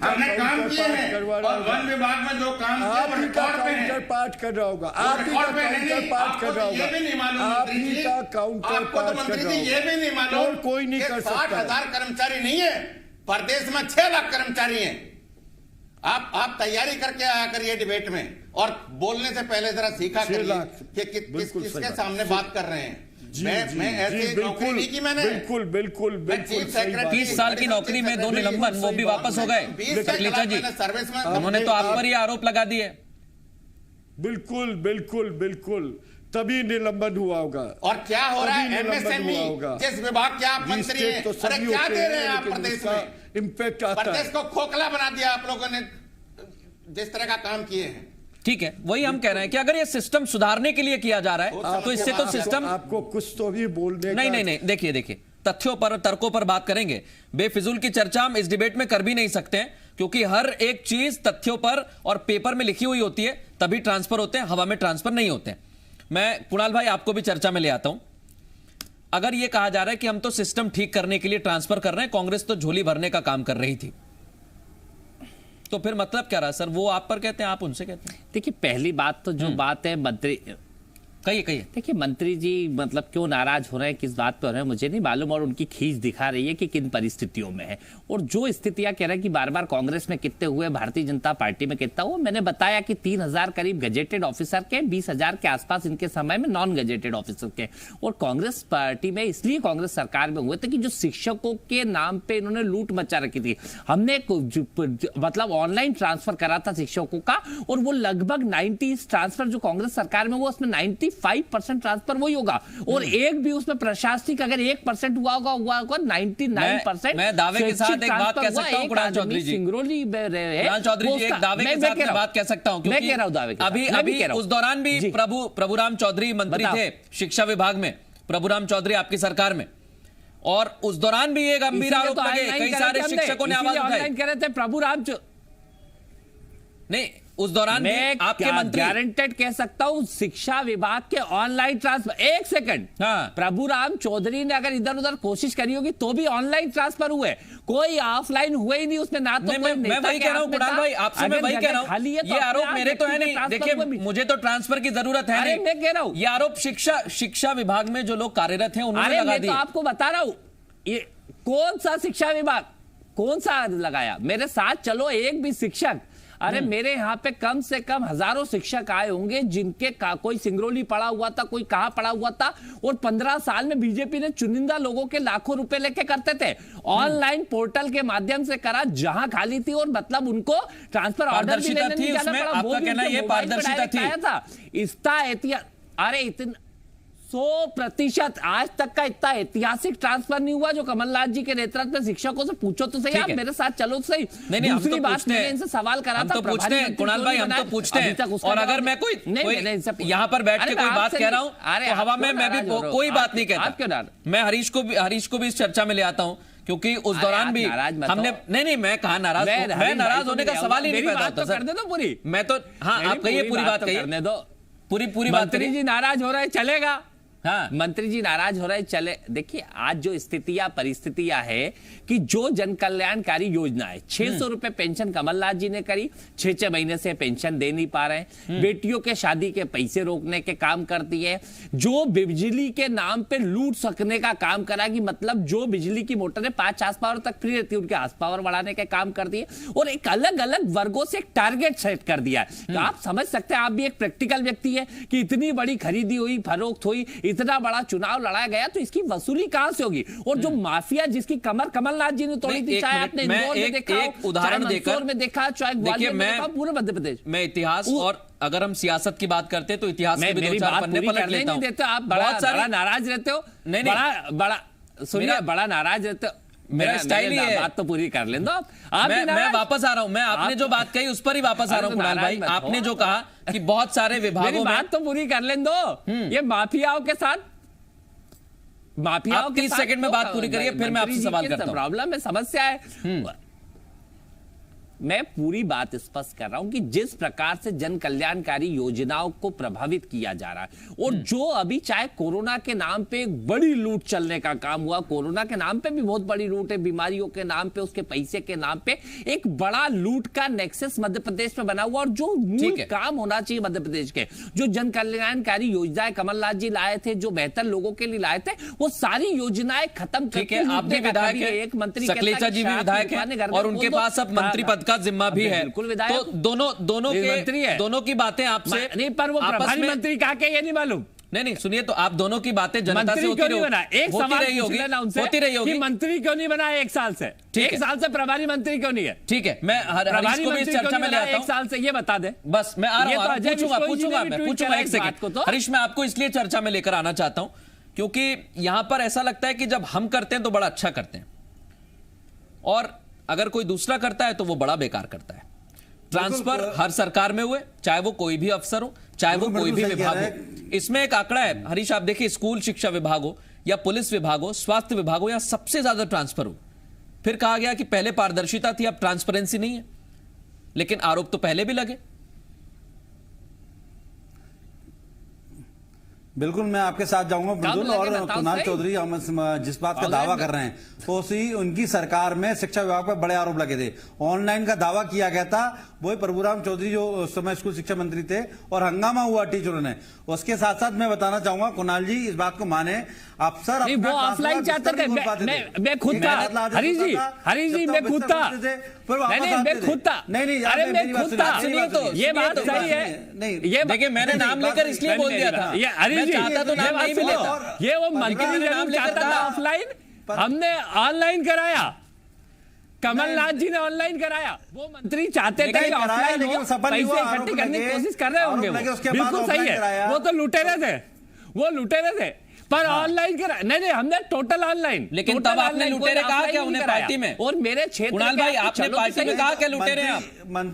हमने काम किए हैं, और वन विभाग में जो काम किया रिकॉर्ड पे है। पाठ कर रहा होगा, आप ही का काउंटर पाठ कर रहा होगा, ये भी नहीं मालूम आप ही का काउंटर पाठ कर रहा होगा। ये भी नहीं मालूम, और कोई नहीं कर सकता। 60,000 कर्मचारी नहीं है, प्रदेश में 6 लाख कर्मचारी हैं। आप तैयारी करके आया करिए डिबेट में, और बोलने से पहले जरा सीखा करिए कि किसके सामने बात कर रहे हैं। मैं ऐसे नौकरी नहीं की मैंने। बिल्कुल 30 साल की नौकरी में 2 निलंबन, वो भी वापस हो गए। सकलेचा जी, उन्होंने तो आप पर ही आरोप लगा दिए। बिल्कुल तभी निलंबन हुआ होगा। और क्या हो रहा है? एमएसएमई जिस विभाग के आप मंत्री हैं, अरे क्या दे रहे हैं आप प्रदेश में? इम्पैक्ट आता है। प्रदेश को खोखला बना दिया आप लोगों ने जिस तरह का काम किए हैं। ठीक है, वही हम कह रहे हैं कि अगर ये सिस्टम सुधारने के लिए किया जा रहा है तो इससे तो सिस्टम आपको कुछ तो भी बोलने नहीं, देखिए तथ्यों पर, तर्कों पर बात करेंगे। बेफिजूल की चर्चा हम इस डिबेट में कर भी नहीं सकते हैं, क्योंकि हर एक चीज तथ्यों पर और पेपर में लिखी हुई होती है, तभी ट्रांसफर होते हैं, हवा में ट्रांसफर नहीं होते हैं। मैं कुणाल भाई आपको भी चर्चा में ले आता हूं। अगर यह कहा जा रहा है कि हम तो सिस्टम ठीक करने के लिए ट्रांसफर कर रहे हैं, कांग्रेस तो झोली भरने का काम कर रही थी, तो फिर मतलब क्या रहा सर? वो आप पर कहते हैं, आप उनसे कहते हैं। देखिए, पहली बात तो जो बात है मंत्री, कहिए। देखिए, मंत्री जी मतलब क्यों नाराज हो रहे हैं, किस बात पर हो रहे हैं मुझे नहीं मालूम, और उनकी खींच दिखा रही है कि किन परिस्थितियों में है। और जो स्थितियां कह रहे हैं कि बार बार कांग्रेस में कितने हुए, भारतीय जनता पार्टी में कितना हुआ, मैंने बताया कि 3,000 करीब गजेटेड ऑफिसर के, 20,000 के आसपास इनके समय में नॉन गजेटेड ऑफिसर के। और कांग्रेस पार्टी में इसलिए कांग्रेस सरकार में हुए थे कि जो शिक्षकों के नाम पे इन्होंने लूट मचा रखी थी। हमने मतलब ऑनलाइन ट्रांसफर करा था शिक्षकों का, और वो लगभग 90 ट्रांसफर जो कांग्रेस सरकार में हुआ, उसमें 90 95% ट्रांसफर वही होगा, और एक भी उसमें प्रशासनिक अगर 1% हुआ होगा 99%। मैं दावे के साथ एक बात कह सकता हूं कुणाल चौधरी जी, सिंगरौली कुणाल चौधरी जी, एक दावे के साथ बात कह सकता हूं, मैं कह रहा हूं दावे के साथ। अभी उस दौरान भी प्रभुराम चौधरी मंत्री थे शिक्षा विभाग में, प्रभुराम चौधरी आपकी सरकार में, और उस दौरान भी ये गंभीर आरोप लगे, कई सारे शिक्षकों ने आवाज उठाई। कह रहे थे प्रभुराम नहीं, उस दौरान मैं आपके मंत्री गारंटेड कह सकता हूं शिक्षा विभाग के ऑनलाइन ट्रांसफर, एक सेकंड, प्रभुराम चौधरी ने अगर इधर उधर कोशिश करी होगी तो भी ऑनलाइन ट्रांसफर हुए, कोई ऑफलाइन हुए ही नहीं उसमें, ना तो मैं वही कह रहा हूं कुणाल भाई, आपसे मैं वही कह रहा हूं, ये आरोप मेरे तो है नहीं, देखिए मुझे तो ट्रांसफर की जरूरत है नहीं, मैं कह रहा हूं ये आरोप शिक्षा विभाग में जो लोग कार्यरत हैं उन्होंने लगा दिए। मैं तो आपको बता रहा हूं, ये कौन सा शिक्षा विभाग, कौन सा लगाया, मेरे साथ चलो एक भी शिक्षक, अरे मेरे यहाँ पे कम से कम हजारों शिक्षक आए होंगे जिनके कोई सिंगरौली पड़ा हुआ था, कोई कहां पड़ा हुआ था, और 15 साल में बीजेपी ने चुनिंदा लोगों के लाखों रुपए लेके करते थे, ऑनलाइन पोर्टल के माध्यम से करा, जहां खाली थी, और मतलब उनको ट्रांसफर ऑर्डर भी लेने नहीं जाना पड़ा, आपका कहना ये पारदर्शिता थी, इसका इतिहास, अरे इतना 100% आज तक का इतना ऐतिहासिक ट्रांसफर नहीं हुआ जो कमलनाथ जी के नेतृत्व में, शिक्षकों से पूछो तो सही, आप मेरे साथ चलो तो सही। नहीं, दूसरी बात मैंने इनसे सवाल करा था, तो पूछते हैं कुणाल भाई, हम तो पूछते हैं, और अगर मैं कोई यहाँ पर बैठ के कोई बात कह रहा हूँ तो हवा में मैं भी कोई बात नहीं कहता, मैं हरीश को भी इस चर्चा में ले आता हूँ, क्योंकि उस दौरान भी हमने नहीं, मैं कहा नाराज, मैं नाराज होने का सवाल ही नहीं पैदा होता सर, कर दे दो पूरी, मैं तो, हाँ आप कहिए पूरी बात कहिए, पूरी बात, मंत्री जी नाराज हो रहे चलेगा, हाँ। मंत्री जी नाराज हो रहे चले, देखिए आज जो स्थितियां परिस्थितियां है कि जो जन कल्याणकारी योजना है, 600 रुपए पेंशन कमलनाथ जी ने करी, 6 महीने से पेंशन दे नहीं पा रहे हैं, बेटियों के शादी के पैसे रोकने के काम कर दिए, जो बिजली के नाम पे लूट सकने का काम करा, कि मतलब जो बिजली की मोटरें 5 हार्स पावर तक फ्री रहती है उनके हार्स पावर बढ़ाने के काम कर दिए, और एक अलग अलग वर्गों से एक टारगेट सेट कर दिया है। तो आप समझ सकते हैं, आप भी एक प्रैक्टिकल व्यक्ति है, कि इतनी बड़ी खरीदी हुई, फरोख्त हुई, इतना बड़ा चुनाव लड़ाया गया, तो इसकी वसूली कहां से होगी, और जो माफिया जिसकी कमर कमलनाथ जी ने तोड़ी थी, चाहे आपने इंदौर में देखा, एक उदाहरण देकर में देखा, चाहे ग्वालियर में देखा, पूरे मध्य प्रदेश में इतिहास, और अगर हम सियासत की बात करते तो इतिहास के भी 2-4 पन्ने पलट लेता हूं। आप बड़ा नाराज रहते हो, बड़ा सुनिए, बड़ा नाराज रहते हो, मेरा स्टाइल ही है, बात तो पूरी कर लें दो आप। मैं वापस आ रहा हूं, मैं आपने जो बात कही उस पर ही वापस आ रहा हूं कुणाल भाई, आपने जो कहा कि बहुत सारे विभागों में, बात तो पूरी कर लें दो, ये माफियाओं के साथ, माफियाओं के 30 सेकंड में बात पूरी करिए, फिर मैं आपसे सवाल करता हूं। प्रॉब्लम है, समस्या है, मैं पूरी बात स्पष्ट कर रहा हूं कि जिस प्रकार से जन कल्याणकारी योजनाओं को प्रभावित किया जा रहा है, और जो अभी चाहे कोरोना के नाम पे एक बड़ी लूट चलने का काम हुआ, कोरोना के नाम पे भी बहुत बड़ी लूट है, बीमारियों के नाम पे, उसके पैसे के नाम पे एक बड़ा लूट का नेक्सस मध्य प्रदेश में बना हुआ, और जो मूल काम होना चाहिए मध्य प्रदेश के, जो जन कल्याणकारी योजनाएं कमलनाथ जी लाए थे, जो बेहतर लोगों के लिए लाए थे, वो सारी योजनाएं खत्म करके, आप भी विधायक हैं, एक मंत्री सकलेचा जी भी विधायक हैं, और उनके पास अब मंत्री पद का जिम्मा भी है, तो दोनों की बातें आपसे नहीं, पर वो प्रभारी मंत्री कहा के ये नहीं मालूम, नहीं सुनिए, तो आप दोनों की बातें जनता से होती रही होगी, मंत्री क्यों नहीं बना 1 साल से, 1 साल से प्रभारी मंत्री क्यों नहीं है? ठीक है, मैं हरीश को भी इस चर्चा में ले आता हूं, 1 साल से, ये बता दे, बस मैं आ रहा हूं, पूछूंगा 1 सेकंड, हरीश मैं आपको इसलिए चर्चा में लेकर आना चाहता हूं क्योंकि यहां पर ऐसा लगता है कि जब हम करते हैं तो बड़ा अच्छा करते हैं, और अगर कोई दूसरा करता है तो वो बड़ा बेकार करता है। ट्रांसफर हर सरकार में हुए, चाहे वो कोई भी अफसर हो, चाहे वो कोई भी विभाग हो। इसमें एक आंकड़ा है हरीश, आप देखिए, स्कूल शिक्षा विभाग हो या पुलिस विभाग हो, स्वास्थ्य विभाग हो, या सबसे ज्यादा ट्रांसफर हो। फिर कहा गया कि पहले पारदर्शिता थी, अब ट्रांसपेरेंसी नहीं है, लेकिन आरोप तो पहले भी लगे। बिल्कुल, मैं आपके साथ जाऊंगा बिल्कुल, और कुणाल चौधरी हम जिस बात का दावा कर रहे हैं तो उसी उनकी सरकार में शिक्षा विभाग पर बड़े आरोप लगे थे, ऑनलाइन का दावा किया गया था, वही प्रभुराम चौधरी जो उस समय स्कूल शिक्षा मंत्री थे, और हंगामा हुआ टीचरों ने। उसके साथ साथ मैं बताना चाहूंगा कुणाल जी, इस बात को माने, अफसर वो ऑफलाइन चाहते थे, मैं खुद था, हरीश जी मैं खुद था, मैं खुद था, नहीं अरे मैं खुद था, ये बात सही है, नहीं ये देखिए, मैंने नाम लेकर इसलिए बोल दिया था, ये हरीश जी चाहता तो नाम नहीं मिलेगा, ये वो मंत्री ने नाम चाहता था ऑफलाइन, हमने ऑनलाइन कराया, कमलनाथ जी ने ऑनलाइन कराया, वो मंत्री चाहते थे कि ऑफलाइन हो, पैसे इकट्ठे करने की कोशिश कर रहे होंगे, बिल्कुल सही है, वो तो लुटेरे थे, वो लुटेरे थे, पर ऑनलाइन करा नहीं, हमने टोटल ऑनलाइन। लेकिन तब आपने लुटेरे कहा क्या उन्हें पार्टी में? और मेरे क्षेत्र कुणाल भाई आपने पार्टी में कहा क्या लुटेरे आप?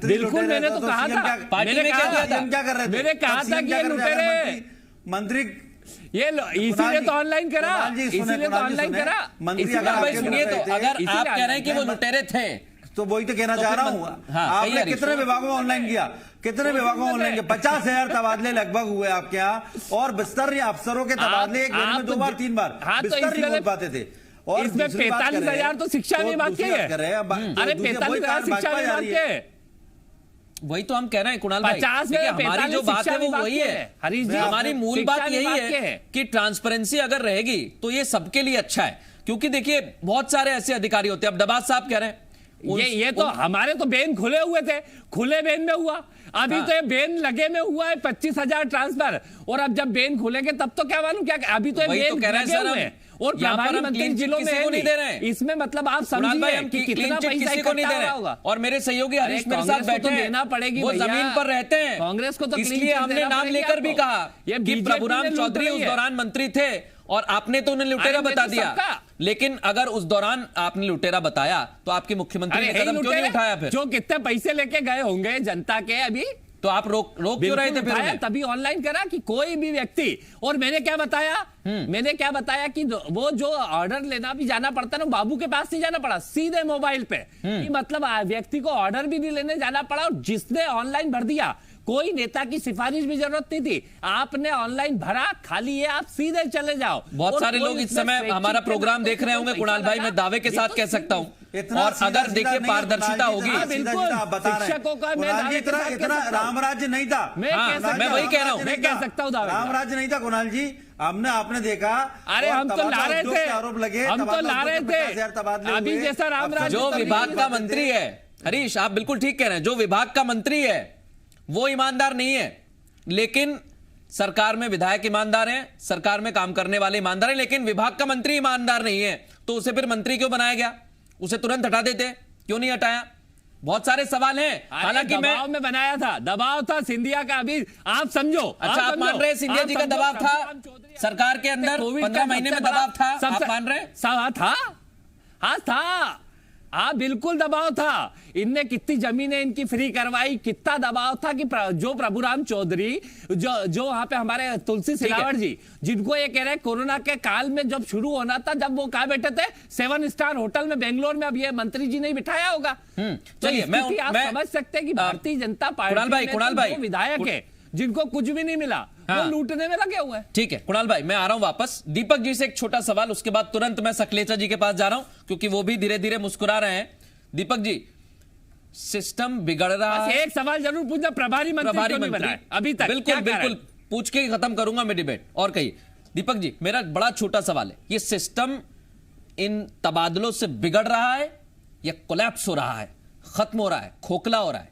बिल्कुल मैंने तो कहा था, पार्टी में क्या कर रहे थे? मैंने कहा था कि ये लुटेरे मंत्री, ये इसीलिए तो ऑनलाइन करा, इसीलिए तो ऑनलाइन करा। भाई सुनिए, तो अगर आप कह रहे हैं कि वो लुटेरे थे तो वही तो कहना चाह रहा हूँ। आपने कितने विभागों में ऑनलाइन किया, कितने विभागों में ऑनलाइन किया? 50,000 तबादले लगभग हुए आपके यहाँ, और बिस्तर या अफसरों के तबादले एक महीने में 2 बार 3 बार बिस्तर नहीं बोल पाते थे। और इसमें 45,000 तो शिक्षा विभाग के है। अरे 45,000 शिक्षा विभाग के, वही तो हम कह रहे हैं कुणाल भाई, 50 में हमारी जो बात है वो वही है, हरीश जी, हमारी मूल बात यही है कि ट्रांसपेरेंसी अगर रहेगी तो ये सबके लिए अच्छा है। क्योंकि देखिए बहुत सारे ऐसे अधिकारी होते हैं, अब दबाज साहब कह रहे हैं ये तो हमारे तो बेन खुले हुए थे, खुले बेन में हुआ, अभी तो ये बेन लगे में हुआ है 25,000 ट्रांसफर, और अब जब बेन खुलेंगे तब तो क्या मालूम क्या, अभी तो ये बेन लगे हुए हैं और प्रभारी मंत्री जिलों में नहीं दे रहे हैं। इसमें मतलब आप समझिए कि कितना पैसा किसी को नहीं दे रहे हैं। और मेरे सहयोगी हरीश मेरे साथ बैठे हैं, देना पड़ेगी, वो जमीन पर रहते हैं, कांग्रेस को तो इसलिए हमने नाम लेकर भी कहा कि प्रभुराम चौधरी उस दौरान मंत्री थे और आपने तो उन्हें लुटेरा बता दिया। लेकिन अगर उस दौरान आपने लुटेरा बताया तो आपके मुख्यमंत्री ने कदम क्यों नहीं उठाया? फिर जो कितने पैसे लेके गए होंगे जनता के, अभी तो आप रोक क्यों रहे थे? फिर तभी ऑनलाइन करा कि कोई भी व्यक्ति, और मैंने क्या बताया कि वो जो ऑर्डर लेना भी जाना पड़ता है ना, बाबू के पास नहीं जाना पड़ा, सीधे मोबाइल पे, कि मतलब व्यक्ति को ऑर्डर भी नहीं लेने जाना पड़ा, और जिसने ऑनलाइन भर दिया, कोई नेता की सिफारिश भी जरूरत नहीं थी, आपने ऑनलाइन भरा, खाली ये आप सीधे चले जाओ। बहुत सारे लोग इस समय हमारा प्रोग्राम देख रहे होंगे कुणाल भाई, मैं दावे के साथ कह सकता हूं, और अगर देखिए पारदर्शिता होगी, शिक्षकों का इतना रामराज्य नहीं था, मैं वही कह रहा हूं, मैं कह सकता हूं रामराज्य नहीं था कुणाल जी। आपने देखा, अरे हम तो ला रहे थे, आरोप लगे, हम तो ला रहे थे, अभी जैसा रामराज्य। जो विभाग का मंत्री है, हरीश आप बिल्कुल ठीक कह रहे हैं, जो विभाग का मंत्री है वो ईमानदार नहीं है, लेकिन सरकार में विधायक ईमानदार हैं, सरकार में काम करने वाले ईमानदार हैं, लेकिन विभाग का मंत्री ईमानदार नहीं है, तो उसे फिर मंत्री क्यों बनाया गया? उसे तुरंत हटा देते, क्यों नहीं हटाया? बहुत सारे सवाल हैं। हालांकि दबाव में बनाया था, दबाव था सिंधिया का, अभी आप समझो। अच्छा आप मान रहे हैं सिंधिया जी का दबाव था सरकार के अंदर, 15 महीने में दबाव था, आप मान रहे हैं? था, हाँ था, हाँ बिल्कुल दबाव था। इनने कितनी जमीनें इनकी फ्री करवाई, कितना दबाव था कि जो प्रभुराम चौधरी, जो वहां पे हमारे तुलसी सिलावट जी, जिनको ये कह रहे हैं कोरोना के काल में जब शुरू होना था, जब वो कहाँ बैठे थे? 7 स्टार होटल में बेंगलोर में। अब ये मंत्री जी ने बिठाया होगा। चलिए आप समझ सकते हैं कि भारतीय जनता पार्टी कुणाल भाई विधायक है जिनको कुछ भी नहीं मिला, वो लूटने में लगे हुए हैं। ठीक है कुणाल भाई, मैं आ रहा हूं वापस। दीपक जी से एक छोटा सवाल, उसके बाद तुरंत मैं सकलेचा जी के पास जा रहा हूं, क्योंकि वो भी धीरे धीरे मुस्कुरा रहे हैं। दीपक जी, सिस्टम बिगड़ रहा है, एक सवाल जरूर पूछना, प्रभारी मंत्री अभी तक? बिल्कुल पूछ के खत्म करूंगा मैं डिबेट। और कहिए दीपक जी, मेरा बड़ा छोटा सवाल है, ये सिस्टम इन तबादलों से बिगड़ रहा है या कोलैप्स हो रहा है, खत्म हो रहा है, खोखला हो रहा है?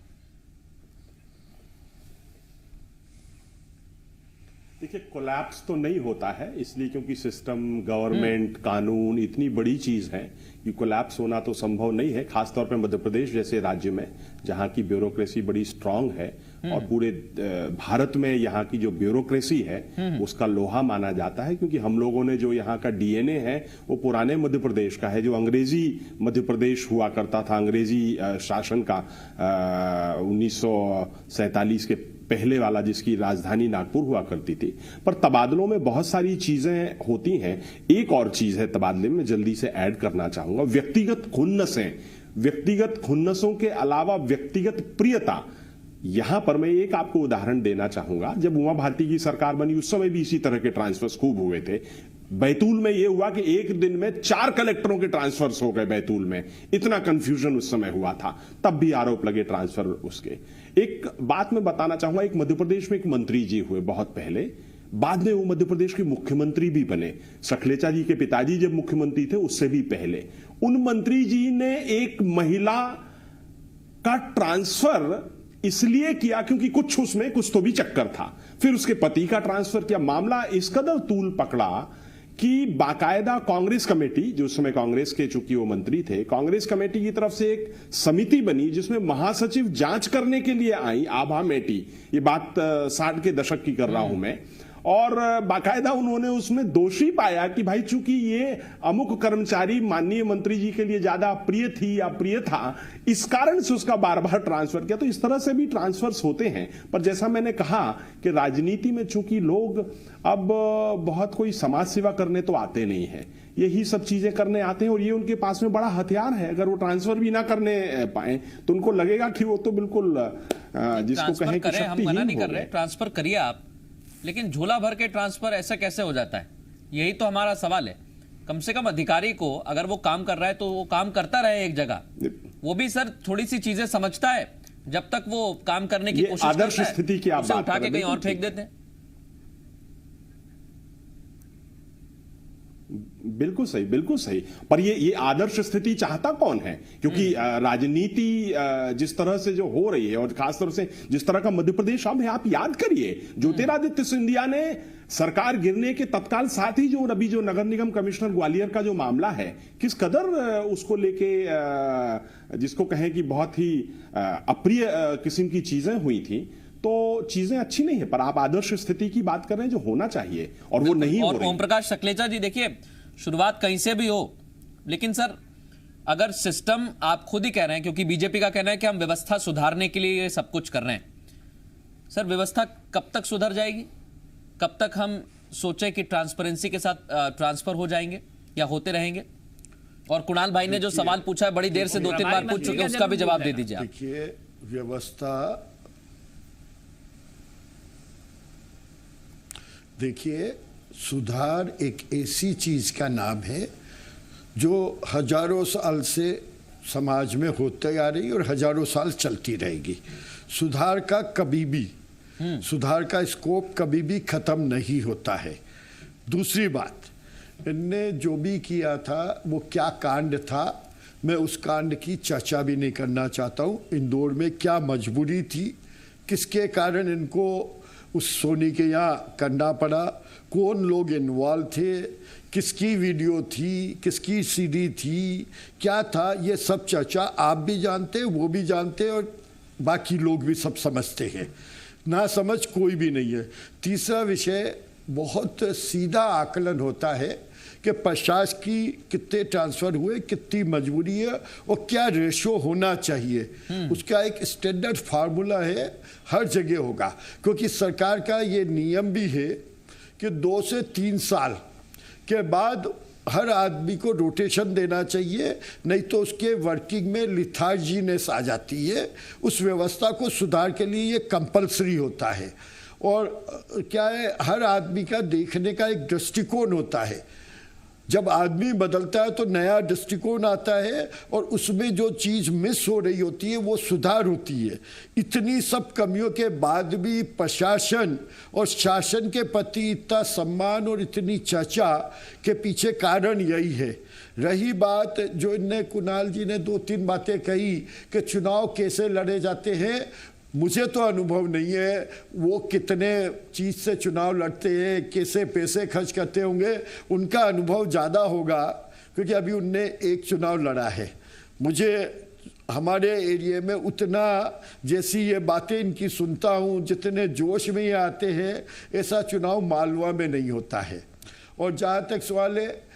देखिए, कोलैप्स तो नहीं होता है, इसलिए क्योंकि सिस्टम, गवर्नमेंट, कानून इतनी बड़ी चीज है कि कोलैप्स होना तो संभव नहीं है। खासतौर पे मध्य प्रदेश जैसे राज्य में, जहां की ब्यूरोक्रेसी बड़ी स्ट्रांग है और पूरे भारत में यहाँ की जो ब्यूरोक्रेसी है उसका लोहा माना जाता है, क्योंकि हम लोगों ने जो यहाँ का डीएनए है वो पुराने मध्य प्रदेश का है, जो अंग्रेजी मध्य प्रदेश हुआ करता था, अंग्रेजी शासन का 1947 के पहले वाला, जिसकी राजधानी नागपुर हुआ करती थी। पर तबादलों में बहुत सारी चीजें होती हैं। एक और चीज है तबादले में, जल्दी से ऐड करना चाहूंगा, व्यक्तिगत खुन्नसें। व्यक्तिगत खुन्नसों के अलावा व्यक्तिगत प्रियता। यहां पर मैं एक आपको उदाहरण देना चाहूंगा, जब उमा भारती की सरकार बनी उस समय भी इसी तरह के ट्रांसफर्स खूब हुए थे। बैतूल में यह हुआ कि एक दिन में 4 कलेक्टरों के ट्रांसफर्स हो गए बैतूल में, इतना कंफ्यूजन उस समय हुआ था, तब भी आरोप लगे ट्रांसफर उसके। एक बात मैं बताना चाहूंगा, एक मध्य प्रदेश में एक मंत्री जी हुए बहुत पहले, बाद में वो मध्य प्रदेश के मुख्यमंत्री भी बने। सकलेचा जी के पिताजी जब मुख्यमंत्री थे उससे भी पहले, उन मंत्री जी ने एक महिला का ट्रांसफर इसलिए किया क्योंकि कुछ उसमें कुछ तो भी चक्कर था। फिर उसके पति का ट्रांसफर किया। मामला इस कदर तूल पकड़ा कि बाकायदा कांग्रेस कमेटी, जो उस समय कांग्रेस के चूंकि वो मंत्री थे, कांग्रेस कमेटी की तरफ से एक समिति बनी जिसमें महासचिव जांच करने के लिए आई, आभा मेटी, ये बात 60 के दशक की कर रहा हूं मैं, और बाकायदा उन्होंने उसमें दोषी पाया कि भाई चूंकि ये अमुक कर्मचारी माननीय मंत्री जी के लिए ज्यादा प्रिय थी या प्रिय था, इस कारण से उसका बार बार ट्रांसफर किया। तो इस तरह से भी ट्रांसफर्स होते हैं। पर जैसा मैंने कहा कि राजनीति में चूंकि लोग अब बहुत कोई समाज सेवा करने तो आते नहीं है, यही सब चीजें करने आते हैं, और ये उनके पास में बड़ा हथियार है। अगर वो ट्रांसफर भी ना करने पाए तो उनको लगेगा कि वो तो बिल्कुल जिसको कहें कि हम मना नहीं कर रहे, ट्रांसफर करिए आप, लेकिन झोला भर के ट्रांसफर ऐसा कैसे हो जाता है? यही तो हमारा सवाल है। कम से कम अधिकारी को अगर वो काम कर रहा है तो वो काम करता रहे एक जगह, वो भी सर थोड़ी सी चीजें समझता है। जब तक वो काम करने की कोशिश करता है, आदर्श स्थिति की आप बात उठा के कहीं और फेंक देते हैं। बिल्कुल सही, बिल्कुल सही। पर ये आदर्श स्थिति चाहता कौन है? क्योंकि राजनीति जिस तरह से जो हो रही है, और खासतौर से जिस तरह का मध्य प्रदेश अब है, आप याद करिए ज्योतिरादित्य सिंधिया ने सरकार गिरने के तत्काल साथ ही जो अभी जो नगर निगम कमिश्नर ग्वालियर का जो मामला है, किस कदर उसको लेके जिसको कहें कि बहुत ही अप्रिय किस्म की चीजें हुई थी। तो चीजें अच्छी नहीं है। पर आप आदर्श स्थिति की बात कर रहे हैं जो होना चाहिए, और वो नहीं हो रही। ओम प्रकाश सकलेचा जी, देखिए शुरुआत कहीं से भी हो, लेकिन सर अगर सिस्टम, आप खुद ही कह रहे हैं, क्योंकि बीजेपी का कहना है कि हम व्यवस्था सुधारने के लिए ये सब कुछ कर रहे हैं। सर व्यवस्था कब तक सुधर जाएगी? कब तक हम सोचें कि ट्रांसपेरेंसी के साथ ट्रांसफर हो जाएंगे या होते रहेंगे? और कुणाल भाई ने जो सवाल पूछा है, बड़ी देर से 2-3 बार पूछ चुके हैं, उसका भी जवाब दे दीजिए। देखिए, व्यवस्था, देखिए, सुधार एक ऐसी चीज का नाम है जो हजारों साल से समाज में होते आ रही और हजारों साल चलती रहेगी। सुधार का कभी भी, सुधार का स्कोप कभी भी खत्म नहीं होता है। दूसरी बात, इनने जो भी किया था वो क्या कांड था, मैं उस कांड की चर्चा भी नहीं करना चाहता हूँ। इंदौर में क्या मजबूरी थी, किसके कारण इनको उस सोनी के यहाँ करना पड़ा, कौन लोग इन्वॉल्व थे, किसकी वीडियो थी, किसकी सीडी थी, क्या था, ये सब चर्चा आप भी जानते हैं, वो भी जानते हैं, और बाकी लोग भी सब समझते हैं। ना समझ कोई भी नहीं है। तीसरा विषय, बहुत सीधा आकलन होता है कि प्रशासन की कितने ट्रांसफर हुए, कितनी मजबूरी है और क्या रेशो होना चाहिए। उसका एक स्टैंडर्ड फार्मूला है, हर जगह होगा, क्योंकि सरकार का ये नियम भी है कि 2 से 3 साल के बाद हर आदमी को रोटेशन देना चाहिए, नहीं तो उसके वर्किंग में लिथार्जीनेस आ जाती है। उस व्यवस्था को सुधार के लिए ये कंपलसरी होता है। और क्या है, हर आदमी का देखने का एक दृष्टिकोण होता है। जब आदमी बदलता है तो नया दृष्टिकोण आता है, और उसमें जो चीज़ मिस हो रही होती है वो सुधार होती है। इतनी सब कमियों के बाद भी प्रशासन और शासन के प्रति इतना सम्मान और इतनी चर्चा के पीछे कारण यही है। रही बात जो इनने, कुणाल जी ने 2-3 बातें कही कि चुनाव कैसे लड़े जाते हैं, मुझे तो अनुभव नहीं है वो कितने चीज़ से चुनाव लड़ते हैं, कैसे पैसे खर्च करते होंगे, उनका अनुभव ज़्यादा होगा, क्योंकि अभी उनने एक चुनाव लड़ा है। मुझे हमारे एरिया में उतना, जैसी ये बातें इनकी सुनता हूँ, जितने जोश में ये आते हैं, ऐसा चुनाव मालवा में नहीं होता है। और जहाँ तक सवाल है,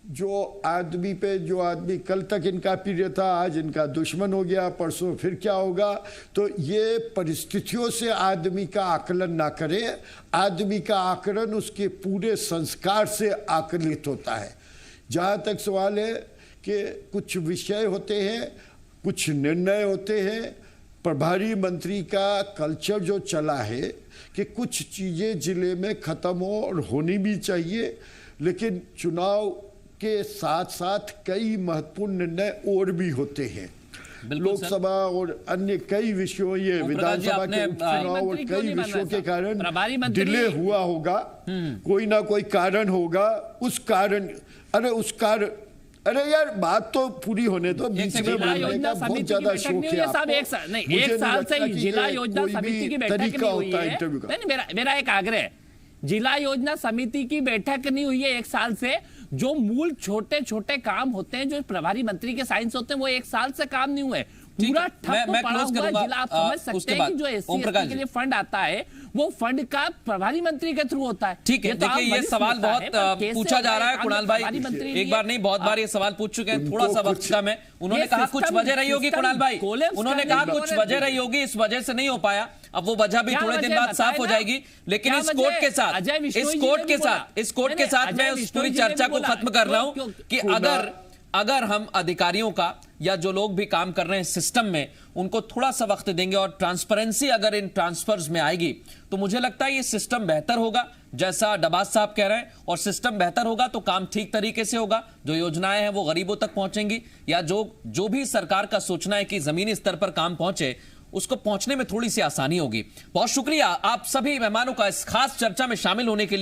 जो आदमी पे, जो आदमी कल तक इनका प्रिय था, आज इनका दुश्मन हो गया, परसों फिर क्या होगा, तो ये परिस्थितियों से आदमी का आकलन ना करे। आदमी का आकलन उसके पूरे संस्कार से आकलित होता है। जहाँ तक सवाल है कि कुछ विषय होते हैं, कुछ निर्णय होते हैं, प्रभारी मंत्री का कल्चर जो चला है कि कुछ चीज़ें जिले में ख़त्म हो और होनी भी चाहिए, लेकिन चुनाव के साथ साथ कई महत्वपूर्ण निर्णय और भी होते हैं। लोकसभा और अन्य कई विषयों, ये विधानसभा के उपचुनाव और कई विषयों के कारण डिले हुआ होगा, कोई ना कोई कारण होगा। उस कारण, अरे यार बात तो पूरी होने दो, बीच में बोलने का बहुत ज्यादा शौक है आपको। एक साल से जिला योजना समिति की बैठक नहीं हुई है। मेरा एक आग्रह है जिला योजना समिति की बैठक नहीं हुई है 1 साल से। जो मूल छोटे छोटे काम होते हैं, जो प्रभारी मंत्री के साइंस होते हैं, वो 1 साल से काम नहीं हुए। पूरा ठप्प पड़ा हुआ जिला। आप समझ सकते हैं कि जो एससी एसटी के लिए फंड आता है, वो फंड का प्रभारी मंत्री के थ्रू होता है। ठीक है, देखिए ये सवाल बहुत पूछा जा रहा है कुणाल भाई, एक बार नहीं बहुत बार ये सवाल पूछ चुके हैं। थोड़ा सा वक्त कम है। उन्होंने कहा कुछ वजह रही होगी कुणाल भाई, उन्होंने कहा कुछ वजह रही होगी, इस वजह से नहीं हो पाया। अब वो वजह भी थोड़े दिन बाद साफ हो जाएगी। लेकिन इस कोर्ट के साथ मैं उस पूरी चर्चा को खत्म कर रहा हूं कि अगर हम अधिकारियों का या जो लोग भी काम कर रहे हैं सिस्टम में, उनको थोड़ा सा वक्त देंगे और ट्रांसपेरेंसी अगर इन ट्रांसफर्स में आएगी, तो मुझे लगता है ये सिस्टम बेहतर होगा, जैसा डबाज साहब कह रहे हैं। और सिस्टम बेहतर होगा तो काम ठीक तरीके से होगा, जो योजनाएं हैं वो गरीबों तक पहुंचेंगी, या जो भी सरकार का सोचना है कि जमीनी स्तर पर काम पहुंचे, उसको पहुंचने में थोड़ी सी आसानी होगी। बहुत शुक्रिया आप सभी मेहमानों का इस खास चर्चा में शामिल होने के लिए।